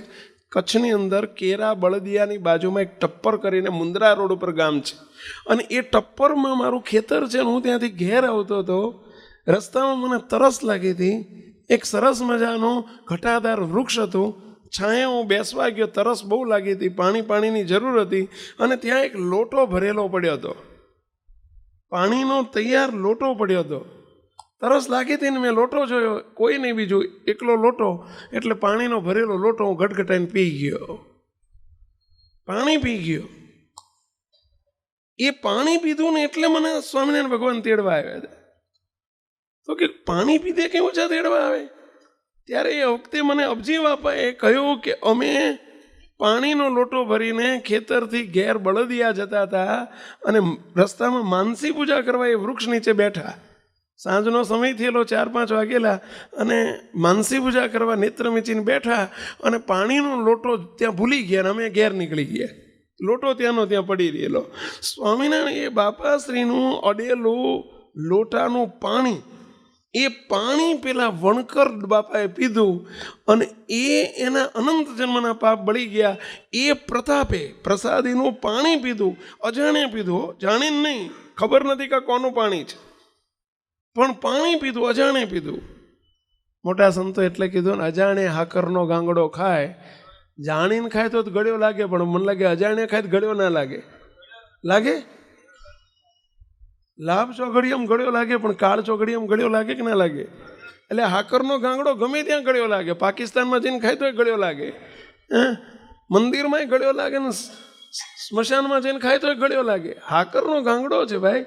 કચ્છની અંદર, કેરા બળદિયાની બાજુમાં એક ટપ્પર કરીને મુંદ્રા રોડ ઉપર ગામ છે, અને એ ટપ્પરમાં મારું ખેતર છે. હું ત્યાંથી ઘેર આવતો હતો, રસ્તામાં મને તરસ લાગી હતી. એક સરસ મજાનું ઘટાદાર વૃક્ષ હતું, છાંયે હું બેસવા ગયો, તરસ બહુ લાગી હતી, પાણીની જરૂર હતી, અને ત્યાં એક લોટો ભરેલો પડ્યો હતો, પાણીનો તૈયાર લોટો પડ્યો હતો. તરસ લાગી હતી ને મેં લોટો જોયો, કોઈ નહીં બીજું, એકલો લોટો, એટલે પાણીનો ભરેલો લોટો હું ગટગટાઈને પી ગયો, પાણી પી ગયો. એ પાણી પીધું ને એટલે મને સ્વામિનારાયણ ભગવાન તેડવા આવ્યા હતા. તો કે પાણી પીધે કેમ ઓછા તેડવા આવે? ત્યારે એ વખતે મને અબજી બાપાએ કહ્યું કે અમે પાણીનો લોટો ભરીને ખેતરથી ઘેર બળદિયા જતા હતા, અને રસ્તામાં માનસી પૂજા કરવા એ વૃક્ષ નીચે બેઠા. સાંજનો સમય થયેલો, 4-5 વાગેલા, અને માનસી પૂજા કરવા નેત્ર મીચીને બેઠા, અને પાણીનો લોટો ત્યાં ભૂલી ગયા, અને અમે ઘેર નીકળી ગયા. લોટો ત્યાંનો ત્યાં પડી રહેલો. સ્વામિનારાયણ એ બાપાશ્રીનું અડેલું લોટાનું પાણી, એ પાણી પેલા વણકર બાપાએ પીધું, અને એના અનંત જન્મના પાપ બળી ગયા. એ પ્રતાપે પ્રસાદીનું પાણી પીધું, અજાણે પીધું, જાણીને નહીં, ખબર નથી કે કોનું પાણી છે, પણ પાણી પીધું, અજાણે પીધું. મોટા સંતો એટલે કીધું ને, અજાણે હાકરનો ગાંગડો ખાય, જાણીને ખાય તો ગળ્યો લાગે, પણ મને લાગે અજાણે ખાય તો ગળ્યો ના લાગે. લાગે? લાભ ચોઘડિયામાં ગળ્યો લાગે, પણ કાળ ચોઘડિયામાં ગળ્યો લાગે કે ના લાગે? એટલે હાકરનો ગાંગડો ગમે ત્યાં ગળ્યો લાગે, પાકિસ્તાનમાં જઈને ખાય તોય ગળ્યો લાગે, મંદિરમાં ગળ્યો લાગે, ને સ્મશાનમાં જઈને ખાય તોય ગળ્યો લાગે. હાકરનો ગાંગડો છે ભાઈ.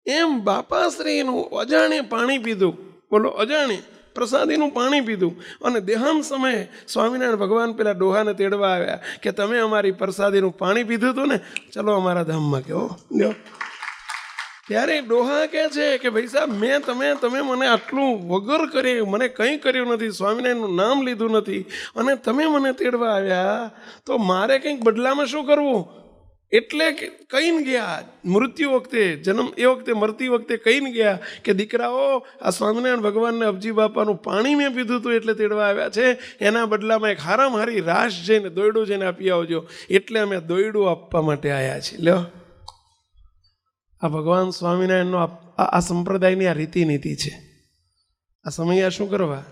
એમ બાપાશ્રીનું અજાણે પાણી પીધું, બોલો, અજાણે પ્રસાદીનું પાણી પીધું, અને દેહાંત સમયે સ્વામિનારાયણ ભગવાન પેલા ડોહાને તેડવા આવ્યા કે તમે અમારી પ્રસાદીનું પાણી પીધું હતું ને, ચલો અમારા ધામમાં કહો લ્યો. ત્યારે ડોહા કહે છે કે ભાઈ સાહેબ, તમે મને આટલું વગર કરે, મને કંઈ કર્યું નથી, સ્વામિનારાયણનું નામ લીધું નથી, અને તમે મને તેડવા આવ્યા, તો મારે કંઈક બદલામાં શું કરવું? એટલે કહીને ગયા મૃત્યુ વખતે, એ વખતે મરતી વખતે કહીને ગયા કે દીકરાઓ, આ સ્વામિનારાયણ ભગવાનને અબજી બાપાનું પાણી મેં પીધું હતું એટલે તેડવા આવ્યા છે, એના બદલામાં એક હારામ હારી રાશ જઈને દોયડું જઈને આપી આવજો. એટલે અમે દોયડું આપવા માટે આવ્યા છીએ. લ્યો, આ ભગવાન સ્વામિનારાયણનો આ સંપ્રદાયની આ રીતિનીતિ છે. આ સમય શું કરવા?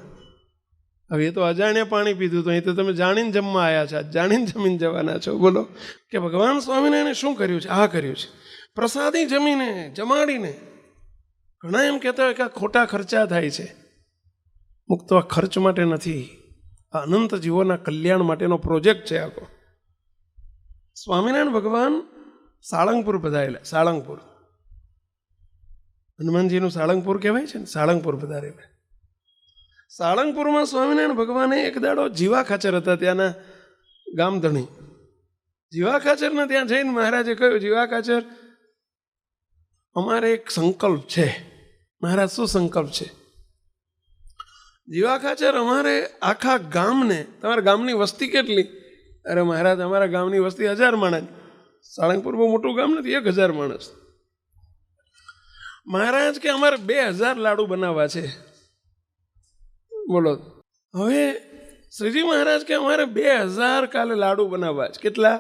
હવે એ તો અજાણ્યા પાણી પીધું તો, એ તો તમે જાણીને જમવા આવ્યા છો, જાણીને જમીને જવાના છો. બોલો કે ભગવાન સ્વામિનારાયણે શું કર્યું છે? આ કર્યું છે, પ્રસાદી જમીને જમાડીને. ઘણા એમ કહેતા હોય કે આ ખોટા ખર્ચા થાય છે. મુક્ત આ ખર્ચ માટે નથી, આ અનંત જીવોના કલ્યાણ માટેનો પ્રોજેક્ટ છે આખો. સ્વામિનારાયણ ભગવાન સાળંગપુર પધારેલા. સાળંગપુર, હનુમાનજીનું સાળંગપુર કહેવાય છે ને, સાળંગપુર પધારેલા. સાળંગપુરમાં સ્વામિનારાયણ ભગવાને એક દાડો જીવા ખાચર હતા, ત્યાંના ગામધણી જીવા ખાચરને ત્યાં જઈને મહારાજે કહ્યું, જીવા ખાચર અમારે એક સંકલ્પ છે. મહારાજ શું સંકલ્પ છે? જીવા ખાચર અમારે આખા ગામને, તમારા ગામની વસ્તી કેટલી? અરે મહારાજ અમારા ગામની વસ્તી 1000 માણસ. સાળંગપુર બહુ મોટું ગામ નથી, 1000 માણસ. મહારાજ કે અમારે 2000 લાડુ બનાવવા છે. બોલો. હવે શ્રીજી મહારાજ કે અમારે 2000 કાલે લાડુ બનાવવા છે. કેટલા?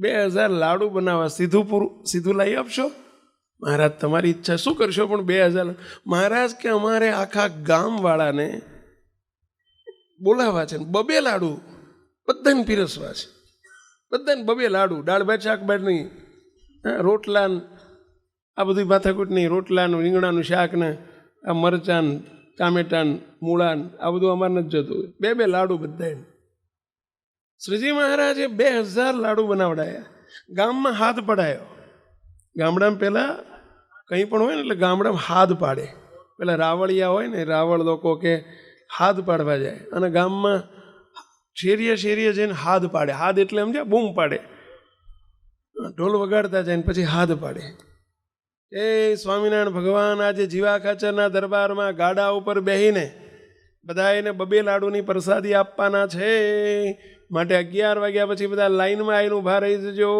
2000 લાડુ બનાવવા. સીધું લાવી આપશો? મહારાજ તમારી ઈચ્છા, શું કરશો પણ 2000? મહારાજ કે અમારે આખા ગામવાળાને બોલાવવા છે, 2 લાડુ બધાને પીરસવા છે. બધાને 2 લાડુ, દાળ ભાત શાક ભાત નહીં, રોટલા આ બધી માથાકૂટ નહીં, રોટલાનું રીંગણાનું શાક ને આ મરચાં ટામેટાં મૂળાન આ બધું અમારે નથી જતું. 2 લાડુ બધાને. શ્રીજી મહારાજે 2000 લાડુ બનાવડાયા. ગામમાં હાથ પડાયો. ગામડામાં પહેલાં કંઈ પણ હોય ને એટલે ગામડામાં હાથ પાડે. પેલા રાવળિયા હોય ને, રાવળ લોકો કે હાથ પાડવા જાય, અને ગામમાં શેરીએ જઈને હાથ પાડે. હાથ એટલે સમજ્યા? બૂમ પાડે, ઢોલ વગાડતા જાય ને પછી હાથ પાડે. એ સ્વામિનારાયણ ભગવાન આજે જીવા ખાચરના દરબારમાં ગાડા ઉપર બેહીને બધાને 2 લાડુની પ્રસાદી આપવાના છે. માટે 11 વાગ્યા પછી બધા લાઈનમાં આવીને ઊભા રહી જજો.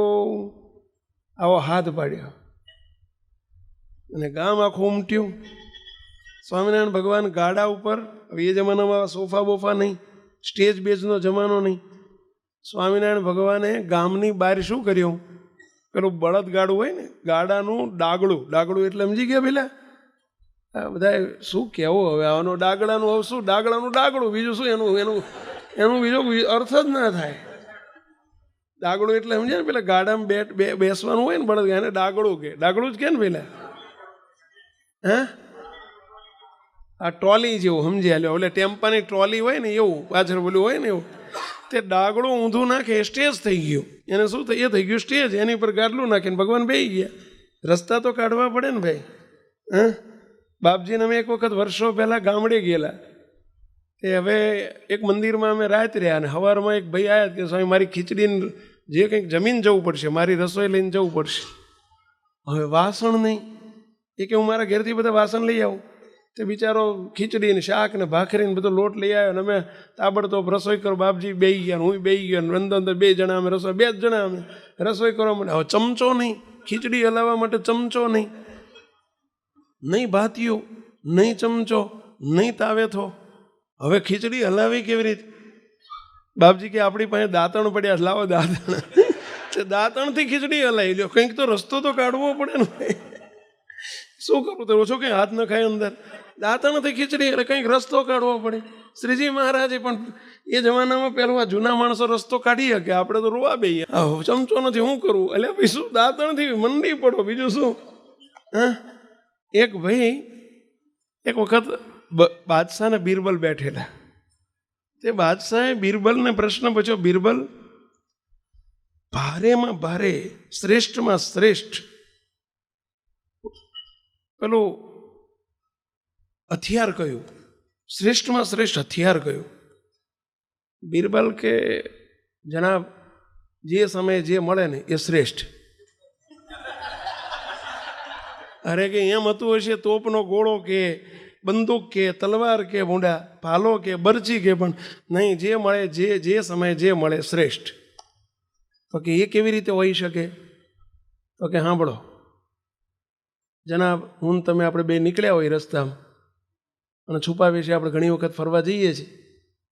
આવો હાથ પાડ્યો અને ગામ આખું ઉમટ્યું. સ્વામિનારાયણ ભગવાન ગાડા ઉપર, એ જમાનામાં સોફા બોફા નહીં, સ્ટેજ બેજનો જમાનો નહીં. સ્વામિનારાયણ ભગવાને ગામની બહાર શું કર્યું? પેલું બળદ ગાડું હોય ને, ગાડાનું ડાગડું એટલે સમજી ગયા પેલા? બધા શું કહેવું હવે આનો? ડાગડાનું હવે શું? ડાગડાનું ડાગડું, બીજું શું? એનું બીજો અર્થ જ ના થાય. ડાગડું એટલે સમજે ને, પેલા ગાડામાં બેસવાનું હોય ને બળદ, એને ડાગડું કે. ડાગડું જ કે ને પેલા? હા, આ ટ્રોલી જેવું સમજ્યા લો. એટલે ટેમ્પાની ટ્રોલી હોય ને એવું, પાછળ બોલું હોય ને એવું. તે ડાગડું ઊંધું નાખે, સ્ટેજ થઈ ગયું. એને શું થઈ? એ થઈ ગયું સ્ટેજ. એની પર ગાડલું નાખીને ભગવાન બેસી ગયા. રસ્તા તો કાઢવા પડે ને ભાઈ. હા, બાપજીને અમે એક વખત વર્ષો પહેલાં ગામડે ગયેલા. તે હવે એક મંદિરમાં અમે રાત રહ્યા, અને સવારમાં એક ભાઈ આવ્યા કે સ્વામી મારી ખીચડીને જે કંઈક જમીન જવું પડશે, મારી રસોઈ લઈને જવું પડશે. હવે વાસણ નહીં. એ કે હું મારા ઘેરથી બધા વાસણ લઈ આવું. તે બિચારો ખીચડી ને શાક ને ભાખરી ને બધો લોટ લઈ આવ્યો, ને અમે તાબડતોબ રસોઈ કરો. બાપજી બેસી ગયા, હું બેસી ગયો, અંદર 2 જણા અમે રસોઈ, 2 જણા અમે રસોઈ કરવા માટે. હવે ચમચો નહીં, ખીચડી હલાવવા માટે ચમચો નહીં, નહીં ભાતિયું, નહીં ચમચો, નહીં તાવેથો. હવે ખીચડી હલાવી કેવી રીતે? બાપજી કે આપણી પાસે દાંતણ પડ્યા, લાવો દાંતણ. દાંતણથી ખીચડી હલાવી લ્યો. કંઈક તો રસ્તો તો કાઢવો પડે ને ભાઈ. શું કરવું? તો ઓછો કંઈ હાથ ન ખાય અંદર. દાંતણથી ખીચડી એટલે કંઈક રસ્તો કાઢવો પડે. શ્રીજી મહારાજે પણ એ જમાનામાં પેલું આ જૂના માણસો રસ્તો કાઢી શકે, આપણે તો રોવા બેહીએ. ચમચો નથી, શું કરવું? એટલે ભાઈ શું દાંતણથી મંડી પડો, બીજું શું? હા, એક ભાઈ એક વખત બાદશાહ ને બિરબલ બેઠેલા. તે બાદશાહે બિરબલને પ્રશ્ન પૂછ્યો, બિરબલ, ભારેમાં ભારે, શ્રેષ્ઠમાં શ્રેષ્ઠ પેલું હથિયાર કયું? શ્રેષ્ઠમાં શ્રેષ્ઠ હથિયાર કયું? બિરબલ કે જનાબ, જે સમયે જે મળે ને એ શ્રેષ્ઠ. અરે કે એમ હતું હશે તોપનો ગોળો કે બંદૂક કે તલવાર કે ભૂંડા ભાલો કે બરછી કે, પણ નહીં, જે મળે, જે સમયે જે મળે શ્રેષ્ઠ. તો કે એ કેવી રીતે હોઈ શકે? તો કે સાંભળો જનાબ, હું તમે આપણે 2 નીકળ્યા હોય રસ્તામાં, અને છુપાવી છે આપણે ઘણી વખત ફરવા જઈએ છીએ.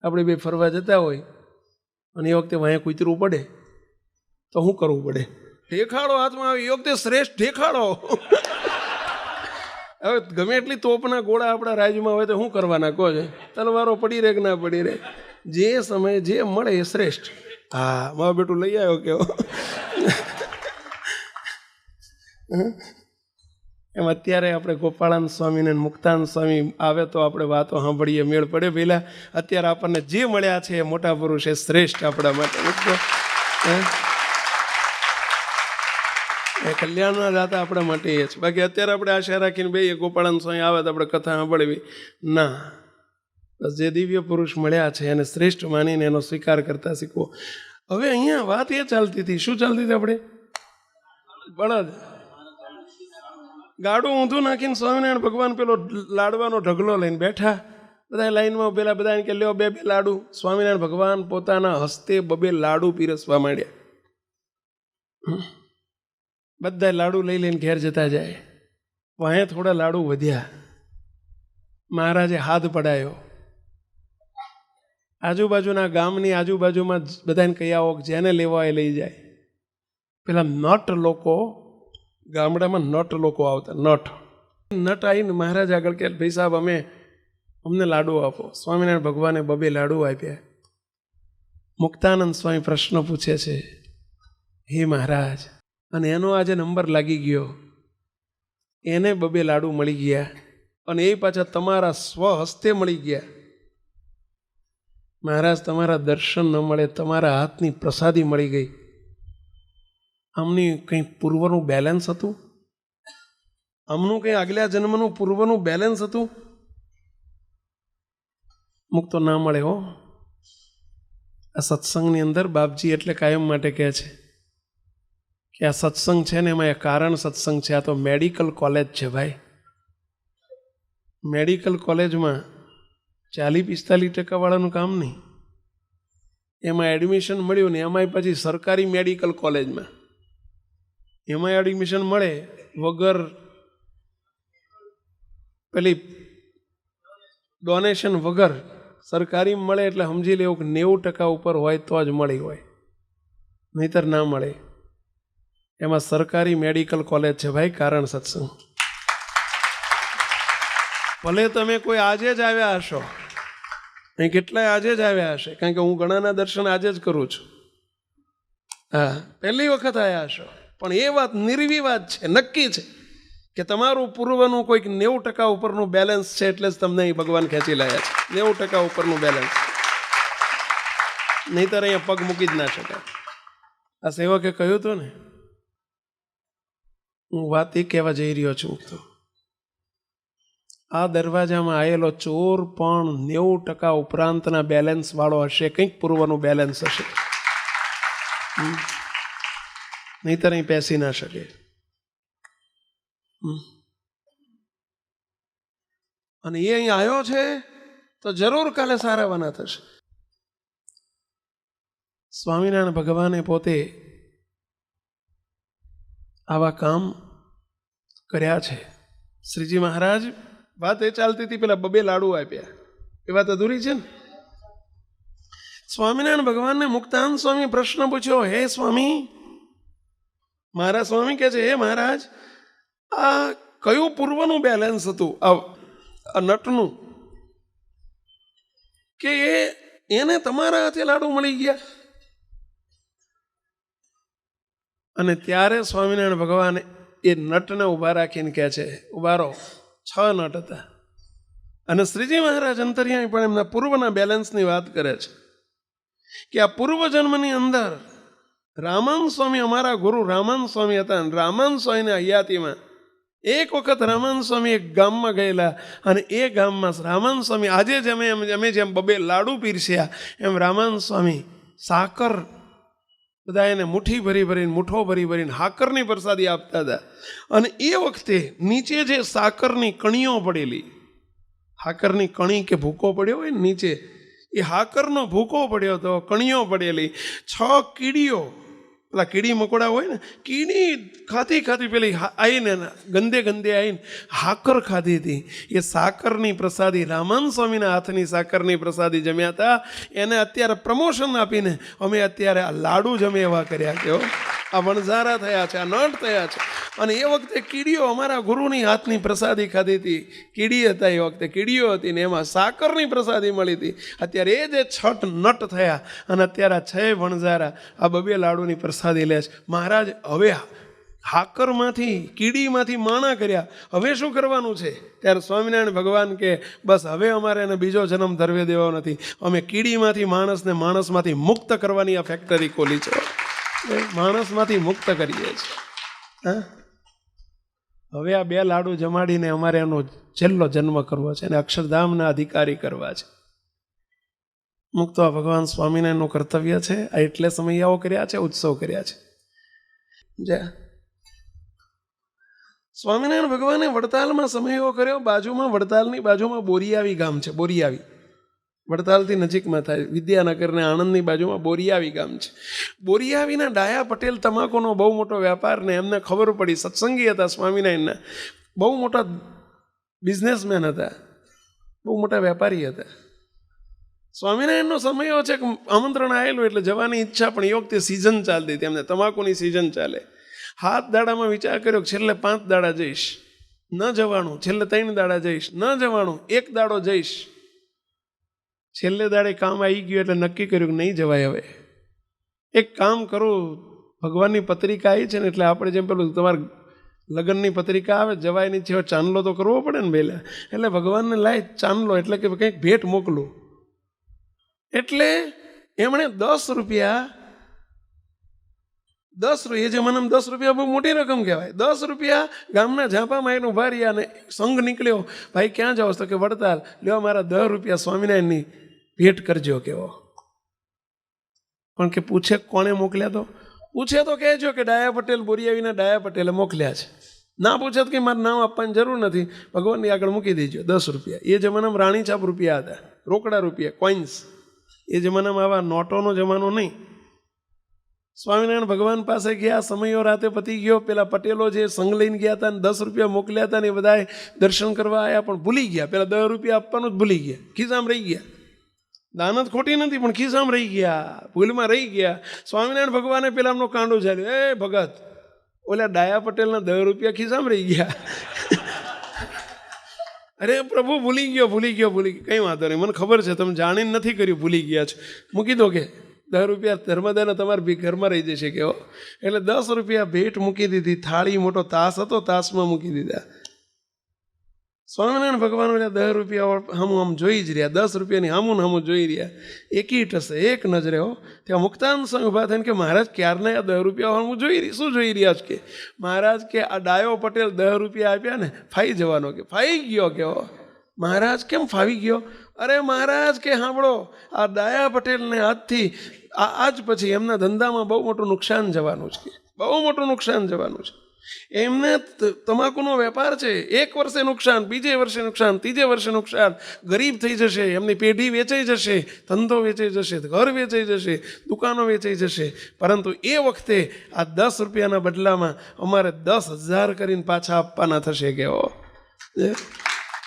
આપણે 2 ફરવા જતા હોય અને એ વખતે વાંહે કૂતરું પડે તો શું કરવું પડે? ઢેખાડો હાથમાં આવે. એ વખતે શ્રેષ્ઠ ઢેખાડો. હવે ગમે એટલી તોપના ગોળા આપણા રાજ્યમાં હોય તો શું કરવાના કહો છે? તલવારો પડી રહે કે ના પડી રહે, જે સમયે જે મળે એ શ્રેષ્ઠ. હા, મારો બેટું લઈ આવ્યો કેવો. એમ અત્યારે આપણે ગોપાળાનંદ સ્વામીને મુક્તાનંદ સ્વામી આવે તો આપણે વાતો સાંભળીએ, મેળ પડે. પહેલાં અત્યારે આપણને જે મળ્યા છે એ મોટા પુરુષ, એ શ્રેષ્ઠ આપણા માટે. એ કલ્યાણના દાતા આપણા માટે એ છે. બાકી અત્યારે આપણે આશા રાખીને બે ગોપાળાનંદ સ્વામી આવે તો આપણે કથા સાંભળવી ના. બસ જે દિવ્ય પુરુષ મળ્યા છે એને શ્રેષ્ઠ માનીને એનો સ્વીકાર કરતા શીખવો. હવે અહીંયા વાત એ ચાલતી હતી, શું ચાલતી હતી આપણે? બળદ ગાડું ઊંધું નાખીને સ્વામિનારાયણ ભગવાન પેલો લાડવાનો ઢગલો લઈને બેઠા, બધા લાઈનમાં ઉભેલા, બધા કે લ્યો બે લાડુ. સ્વામિનારાયણ ભગવાન પોતાના હસ્તે બબે લાડુ પીરસવા માંડ્યા. બધા લાડુ લઈ લઈને ઘેર જતા જાય. વાંહે થોડા લાડુ વધ્યા, મહારાજે હાથ પડાયો. આજુબાજુના ગામની આજુબાજુમાં બધાને કહી આવો, જેને લેવા એ લઈ જાય. પેલા નટ લોકો, ગામડામાં નટ લોકો આવતા, નટ આવીને મહારાજ આગળ કે ભાઈ સાહેબ અમને લાડુ આપો. સ્વામિનારાયણ ભગવાને બબે લાડુ આપ્યા. મુક્તાનંદ સ્વામી પ્રશ્ન પૂછે છે, હે મહારાજ, અને એનો આજે નંબર લાગી ગયો, એને બબે લાડુ મળી ગયા અને એ પાછા તમારા સ્વહસ્તે મળી ગયા. મહારાજ, તમારા દર્શન ન મળે, તમારા હાથની પ્રસાદી મળી ગઈ. આમની કંઈ પૂર્વનું બેલેન્સ હતું? આમનું કંઈ આગલા જન્મનું પૂર્વનું બેલેન્સ હતું? મુક્તો ના મળે હો. આ સત્સંગની અંદર બાપજી એટલે કાયમ માટે કહે છે કે આ સત્સંગ છે ને એમાં એ કારણ સત્સંગ છે. આ તો મેડિકલ કોલેજ છે ભાઈ. મેડિકલ કોલેજમાં 40-45% વાળાનું કામ નહીં. એમાં એડમિશન મળ્યું ને એમાંય પછી સરકારી મેડિકલ કોલેજમાં એમાંય એડમિશન મળે વગર પેલી ડોનેશન વગર સરકારી મળે એટલે સમજી લેવું કે 90% ઉપર હોય તો જ મળી હોય, નહીતર ના મળે. એમાં સરકારી મેડિકલ કોલેજ છે ભાઈ કારણ સત્સંગ. ભલે તમે કોઈ આજે જ આવ્યા હશો, અહીં કેટલાય આજે જ આવ્યા હશે, કારણ કે હું ઘણાના દર્શન આજે જ કરું છું. હા, પહેલી વખત આવ્યા હશો, પણ એ વાત નિર્વિવાદ છે, નક્કી છે કે તમારું પૂર્વનું કોઈક 90% ઉપરનું બેલેન્સ છે, એટલે જ તમને અહીં ભગવાન ખેંચી લાયા છે. 90% ઉપરનું બેલેન્સ, નહીતર અહીંયા પગ મૂકી જ ના શકાય. આ સેવકે કહ્યું હતું ને, હું વાત એ કહેવા જઈ રહ્યો છું તો આ દરવાજામાં આવેલો ચોર પણ 90% ઉપરાંતના બેલેન્સ વાળો હશે, કંઈક પૂર્વનું બેલેન્સ હશે, નહીતર અહીં પેસી ના શકે. અને એ અહીં આવ્યો છે તો જરૂર કાલે સારાવાના થશે. સ્વામિનારાયણ ભગવાને પોતે આવા કામ કર્યા છે. શ્રીજી મહારાજ, વાત એ ચાલતી હતી, પેલા બબે લાડુ આપ્યા, એ વાત અધૂરી છે ને. સ્વામિનારાયણ ભગવાનને મુક્તાનંદ સ્વામી પ્રશ્ન પૂછ્યો, હે સ્વામી, મારા સ્વામી કહે છે, હે મહારાજ, આ કયું પૂર્વનું બેલેન્સ હતું આ નટનું કે એને તમારા હાથે લાડુ મળી ગયા? અને ત્યારે સ્વામિનારાયણ ભગવાન એ નટને ઊભા રાખીને કહે છે, ઊભા રહો. 6 નટ હતા. અને શ્રીજી મહારાજ અંતર્યામી પણ એમના પૂર્વના બેલેન્સની વાત કરે છે કે આ પૂર્વ જન્મની અંદર રામાનંદ સ્વામી, અમારા ગુરુ રામાનંદ સ્વામી હતા. રામાનંદ સ્વામીના હયાતીમાં એક વખત રામાનંદ સ્વામી એક ગામમાં ગયેલા, અને એ ગામમાં રામાનંદ સ્વામી આજે જ અમે જેમ બબે લાડુ પીરસ્યા એમ રામાનંદ સ્વામી સાકર બધા એને મુઠ્ઠી ભરી ભરીને, મુઠ્ઠો ભરી ભરીને હાકરની પ્રસાદી આપતા હતા. અને એ વખતે નીચે જે સાકરની કણીઓ પડેલી, હાકરની કણી કે ભૂકો પડ્યો હોય ને નીચે, એ હાકરનો ભૂકો પડ્યો હતો, કણીઓ પડેલી. 6 કીડીઓ, પેલા કીડી મકોડા હોય ને, કીડી ખાતી પેલી આવીને ગંદે આવીને હાકર ખાધી હતી. એ સાકરની પ્રસાદી, રામાનંદ સ્વામીના હાથની સાકરની પ્રસાદી જમ્યા હતા. એને અત્યારે પ્રમોશન આપીને અમે અત્યારે આ લાડુ જમે એવા કર્યા કે આ વણઝારા થયા છે, આ નટ થયા છે. અને એ વખતે કીડીઓ અમારા ગુરુની હાથની પ્રસાદી ખાધી હતી. કીડી હતા એ વખતે, કીડીઓ હતી ને એમાં સાકરની પ્રસાદી મળી હતી. અત્યારે એ જે 6 નટ થયા અને અત્યારે 6 વણઝારા આ બબે લાડુની પ્રસાદી લે છે. મહારાજ, હવે હાકરમાંથી, કીડીમાંથી માણા કર્યા, હવે શું કરવાનું છે? ત્યારે સ્વામિનારાયણ ભગવાન કે બસ હવે અમારે એને બીજો જન્મ ધરવે દેવો નથી. અમે કીડીમાંથી માણસને, માણસમાંથી મુક્ત કરવાની આ ફેક્ટરી ખોલી છે. માણસમાંથી મુક્ત કરીએ છીએ. હા, હવે આ 2 લાડુ જમાડીને અમારે એનો છેલ્લો જન્મ કરવો છે અને અક્ષરધામના અધિકારી કરવા છે. અમુક તો આ ભગવાન સ્વામિનારાયણનું કર્તવ્ય છે. આ એટલે સમૈયાઓ કર્યા છે, ઉત્સવ કર્યા છે. જે સ્વામિનારાયણ ભગવાને વડતાલમાં સમયો કર્યો. બાજુમાં વડતાલની બાજુમાં બોરિયાવી ગામ છે. બોરિયાવી વડતાલથી નજીકમાં થાય. વિદ્યાનગરને આણંદની બાજુમાં બોરિયાવી ગામ છે. બોરિયાવીના ડાયા પટેલ તમાકુનો બહુ મોટો વેપાર ને એમને ખબર પડી. સત્સંગી હતા સ્વામિનારાયણના, બહુ મોટા બિઝનેસમેન હતા, બહુ મોટા વેપારી હતા. સ્વામિનારાયણનો સમયો છે કે આમંત્રણ આવેલું એટલે જવાની ઈચ્છા, પણ એ વખતે સિઝન ચાલતી હતી, એમને તમાકુની સિઝન ચાલે. 7 દાડામાં વિચાર કર્યો કે છેલ્લે 5 દાડા જઈશ, ન જવાનું. છેલ્લે 3 દાડા જઈશ, ન જવાનું. 1 દાડો જઈશ. છેલ્લે દાડે કામ આવી ગયું એટલે નક્કી કર્યું કે નહીં જવાય. હવે એક કામ કરું, ભગવાનની પત્રિકા આવી છે ને એટલે આપણે જેમ પેલું તમારે લગ્નની પત્રિકા આવે, જવાય નહીં છે, ચાંદલો તો કરવો પડે ને પહેલાં. એટલે ભગવાનને લાય ચાંદલો, એટલે કે કંઈક ભેટ મોકલું. એટલે એમણે 10 રૂપિયા, એ જમાનામાં 10 રૂપિયા બહુ મોટી રકમ કહેવાય. 10 રૂપિયા ગામના ઝાંપામાં એને ઉભા રહ્યા અને સંઘ નીકળ્યો. ભાઈ ક્યાં જાઓ? તો કે વડતાલ. લ્યો મારા 10 રૂપિયા સ્વામિનારાયણની ભેટ કરજો. કેવો પણ કે પૂછે કોણે મોકલ્યા? તો પૂછે તો કહેજો કે ડાયા પટેલ, બોરિયાવીના ડાયા પટેલે મોકલ્યા છે. ના પૂછે તો કે મારું નામ આપવાની જરૂર નથી, ભગવાનની આગળ મૂકી દેજો. 10 રૂપિયા. એ જમાનામાં રાણી છાપ રૂપિયા હતા, રોકડા રૂપિયા, કોઇન્સ. એ જમાનામાં આવા નોટોનો જમાનો નહીં. સ્વામિનારાયણ ભગવાન પાસે ગયા. સમયો રાતે પતી ગયો. પેલા પટેલો જે સંઘ લઈને ગયા હતા ને 10 રૂપિયા મોકલ્યા હતા ને એ બધાએ દર્શન કરવા આવ્યા, પણ ભૂલી ગયા. પેલા 10 રૂપિયા આપવાનું જ ભૂલી ગયા, ખિસ્સામાં રહી ગયા. દાનત ખોટી નથી, પણ ખિસ્સામાં રહી ગયા, ભૂલમાં રહી ગયા. સ્વામિનારાયણ ભગવાને પેલા એમનો કાંડો ચાલ્યો. એ ભગત, ઓલા ડાયા પટેલના 10 રૂપિયા ખિસ્સામાં રહી ગયા. અરે પ્રભુ, ભૂલી ગયો. કંઈ વાંધો નહીં, મને ખબર છે તમે જાણીને નથી કર્યું, ભૂલી ગયા છો, મૂકી દો. કે 10 રૂપિયા ધર્મદાના તમારા ઘરમાં રહી જશે. કેવો એટલે 10 રૂપિયા ભેટ મૂકી દીધી. થાળી, મોટો તાસ હતો, તાસમાં મૂકી દીધા. સ્વામિનારાયણ ભગવાન 10 રૂપિયા હમું જોઈ જ રહ્યા. 10 રૂપિયાની હમું જોઈ રહ્યા. એકી ટસે એક નજરે હો. ત્યાં મુક્તાન સંઘ ઉભા થઈને કે મહારાજ ક્યારના 10 રૂપિયા હું શું જોઈ રહ્યા છે? કે મહારાજ કે આ ડાયો પટેલ 10 રૂપિયા આપ્યા ને, ફાઈ જવાનો. કે ફાઈ ગયો. કેવો મહારાજ કેમ ફાવી ગયો? અરે મહારાજ કે સાંભળો, આ ડાયા પટેલને આજથી આજ પછી એમના ધંધામાં બહુ મોટું નુકસાન જવાનું છે. બહુ મોટું નુકસાન જવાનું છે. એમને તમાકુનો વેપાર છે. 1 વર્ષે નુકસાન, 2 વર્ષે નુકસાન, 3 વર્ષે નુકસાન. ગરીબ થઈ જશે, એમની પેઢી વેચાઈ જશે, ધંધો વેચાઈ જશે, ઘર વેચાઈ જશે, દુકાનો વેચાઈ જશે. પરંતુ એ વખતે આ 10 રૂપિયાના બદલામાં અમારે 10,000 કરીને પાછા આપવાના થશે. કેવો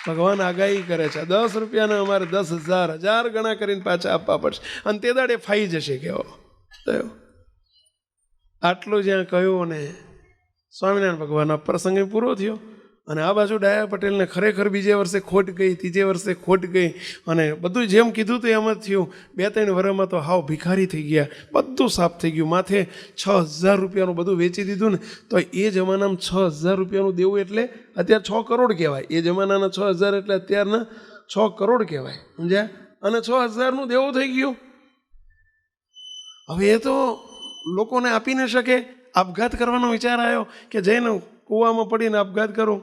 ભગવાન આગાહી કરે છે. 10 રૂપિયાના અમારે 10,000 1000 ગણા કરીને પાછા આપવા પડશે. અને તે દાડે ફાઈ જશે. કેવો થયો? આટલું જ્યાં કહ્યું ને સ્વામિનારાયણ ભગવાનનો પ્રસંગ પૂરો થયો. અને આ બાજુ ડાયા પટેલને ખરેખર 2 વર્ષે ખોટ ગઈ, 3 વર્ષે ખોટ ગઈ. અને બધું જેમ કીધું તો એમ જ થયું. 2-3 વર્ષમાં તો હાવ ભિખારી થઈ ગયા. બધું સાફ થઈ ગયું. માથે 6,000 રૂપિયાનું બધું વેચી દીધું ને. તો એ જમાનામાં 6,000 રૂપિયાનું દેવું એટલે અત્યારે 6 કરોડ કહેવાય. એ જમાનાના 6,000 એટલે અત્યારના 6 કરોડ કહેવાય. સમજ્યા? અને 6,000નું દેવું થઈ ગયું. હવે એ તો લોકોને આપી ન શકે. આપઘાત કરવાનો વિચાર આવ્યો કે જઈને કૂવામાં પડીને આપઘાત કરું.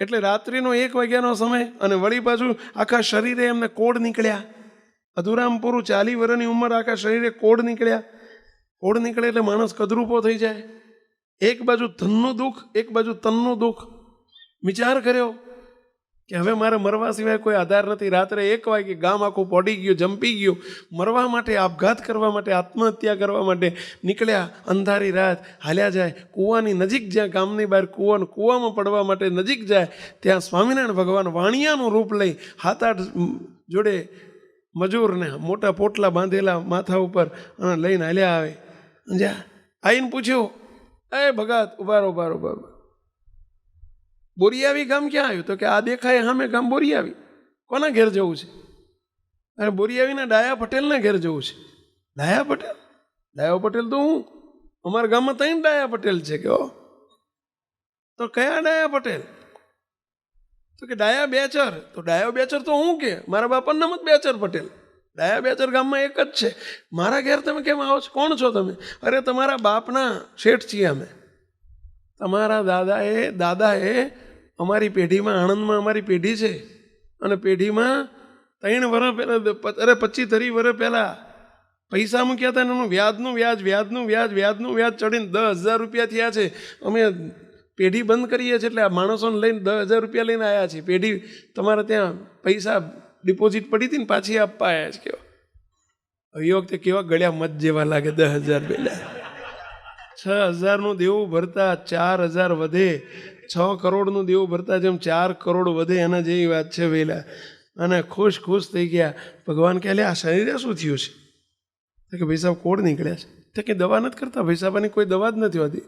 એટલે રાત્રિનો 1 વાગ્યાનો સમય. અને વળી પાછું આખા શરીરે એમને કોડ નીકળ્યા. અધુરામ પૂરું 40 વર્ષની ઉંમર, આખા શરીરે કોડ નીકળ્યા. કોડ નીકળે એટલે માણસ કદરૂપો થઈ જાય. એક બાજુ ધનનું દુઃખ, એક બાજુ તનનું દુઃખ. વિચાર કર્યો કે હવે મારે મરવા સિવાય કોઈ આધાર નથી. રાત્રે 1 વાગે ગામ આખું પડી ગયું, જંપી ગયું. મરવા માટે, આપઘાત કરવા માટે, આત્મહત્યા કરવા માટે નીકળ્યા. અંધારી રાત હાલ્યા જાય. કૂવાની નજીક, જ્યાં ગામની બહાર કૂવામાં પડવા માટે નજીક જાય, ત્યાં સ્વામિનારાયણ ભગવાન વાણિયાનું રૂપ લઈ 7-8 જોડે મજૂરને મોટા પોટલા બાંધેલા માથા ઉપર અને લઈને હાલ્યા આવે. જ્યાં આવીને પૂછ્યું, એ ભગત ઉભારો. બોરિયાવી ગામ ક્યાં આવ્યું? તો કે આ દેખાય સામે ગામ બોરિયાવી. કોના ઘેર જવું છે? અરે બોરિયાવીના ડાયા પટેલના ઘેર જવું છે. ડાયા પટેલ તો હું. અમારા ગામમાં 3 ડાયા પટેલ છે. કે તો કયા ડાયા પટેલ? તો કે ડાયા બેચર. તો ડાયો બેચર તો હું. કે મારા બાપાનું નામ જ બેચર પટેલ. ડાયા બેચર ગામમાં એક જ છે. મારા ઘેર તમે કેમ આવો છો? કોણ છો તમે? અરે તમારા બાપના શેઠ છીએ અમે. તમારા દાદાએ અમારી પેઢીમાં, આણંદમાં અમારી પેઢી છે, અને પેઢીમાં 3 વર્ષ પહેલાં, અરે 25-30 વર્ષ પહેલાં પૈસા મૂક્યા હતા ને એનું વ્યાજનું વ્યાજ ચડીને 10,000 રૂપિયા થયા છે. અમે પેઢી બંધ કરીએ છીએ એટલે આ માણસોને લઈને 10,000 રૂપિયા લઈને આવ્યા છીએ. પેઢી તમારે ત્યાં પૈસા ડિપોઝિટ પડી હતી ને પાછી આપવા આવ્યા છે. કેવા એ વખતે કેવા ગળ્યા મત જેવા લાગે. 10,000 પહેલાં 6,000નું દેવું ભરતા 4,000 વધે, 6 કરોડનું દેવું ભરતા જેમ 4 કરોડ વધે એના જેવી વાત છે પહેલાં. અને ખુશ થઈ ગયા. ભગવાન કહે આ શરીરે શું થયું છે? કે ભાઈ સાહેબ કોડ નીકળ્યા છે. તો કે દવા નથી કરતા ભાઈ સાહેબ, આની કોઈ દવા જ નથી હોતી.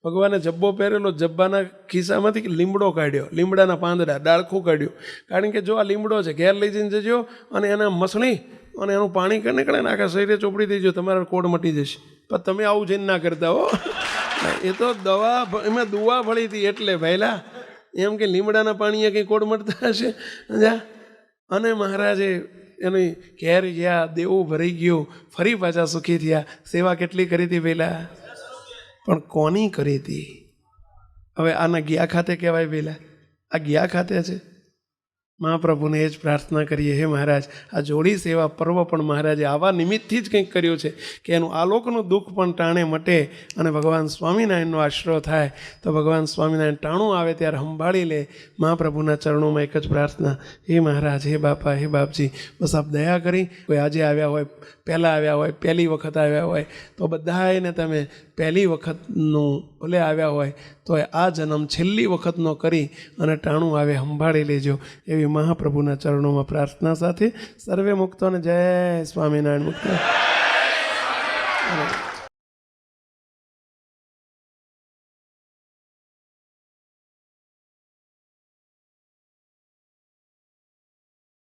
ભગવાને જબ્બો પહેરેલો, જબ્બાના ખિસ્સામાંથી લીમડો કાઢ્યો, લીમડાના પાંદડા, ડાળખું કાઢ્યું. કારણ કે જો આ લીમડો છે, ઘેર લઈ જઈને જજો અને એના મસણી અને એનું પાણી કરીને કાઢે ને આખા શરીરે ચોપડી દેજો, તમારા કોડ મટી જશે. પણ તમે આવું જઈને ના કરતા હો. એ તો દવા, એમાં દુવા ભળી હતી એટલે ભાઈલા. એમ કે લીમડાના પાણીએ કંઈ કોડ મટતા હશે. અને મહારાજે એની ઘેર ગયા, દેવું ભરાઈ ગયું, ફરી પાછા સુખી થયા. સેવા કેટલી કરી હતી પહેલાં, પણ કોની કરી હતી? હવે આના ગયા ખાતે કહેવાય પહેલાં, આ ગયા ખાતે છે. મહાપ્રભુને એ જ પ્રાર્થના કરીએ, હે મહારાજ આ જોડી સેવા પર્વ પણ મહારાજે આવા નિમિત્તથી જ કંઈક કર્યું છે કે એનું આલોકનું દુઃખ પણ ટાણે મટે અને ભગવાન સ્વામિનારાયણનો આશરો થાય. તો ભગવાન સ્વામિનારાયણ ટાણું આવે ત્યારે સંભાળી લે. મહાપ્રભુના ચરણોમાં એક જ પ્રાર્થના, હે મહારાજ, હે બાપા, હે બાપજી, બસ આપ દયા કરી. કોઈ આજે આવ્યા હોય, પહેલાં આવ્યા હોય, પહેલી વખત આવ્યા હોય, તો બધાને તમે પહેલી વખતનું ભલે આવ્યા હોય તો આ જન્મ છેલ્લી વખતનો કરી અને ટાણું આવે સંભાળી લેજો. એવી મહાપ્રભુના ચરણોમાં પ્રાર્થના સાથે સર્વે મુક્તોને જય સ્વામિનારાયણ. મુક્ત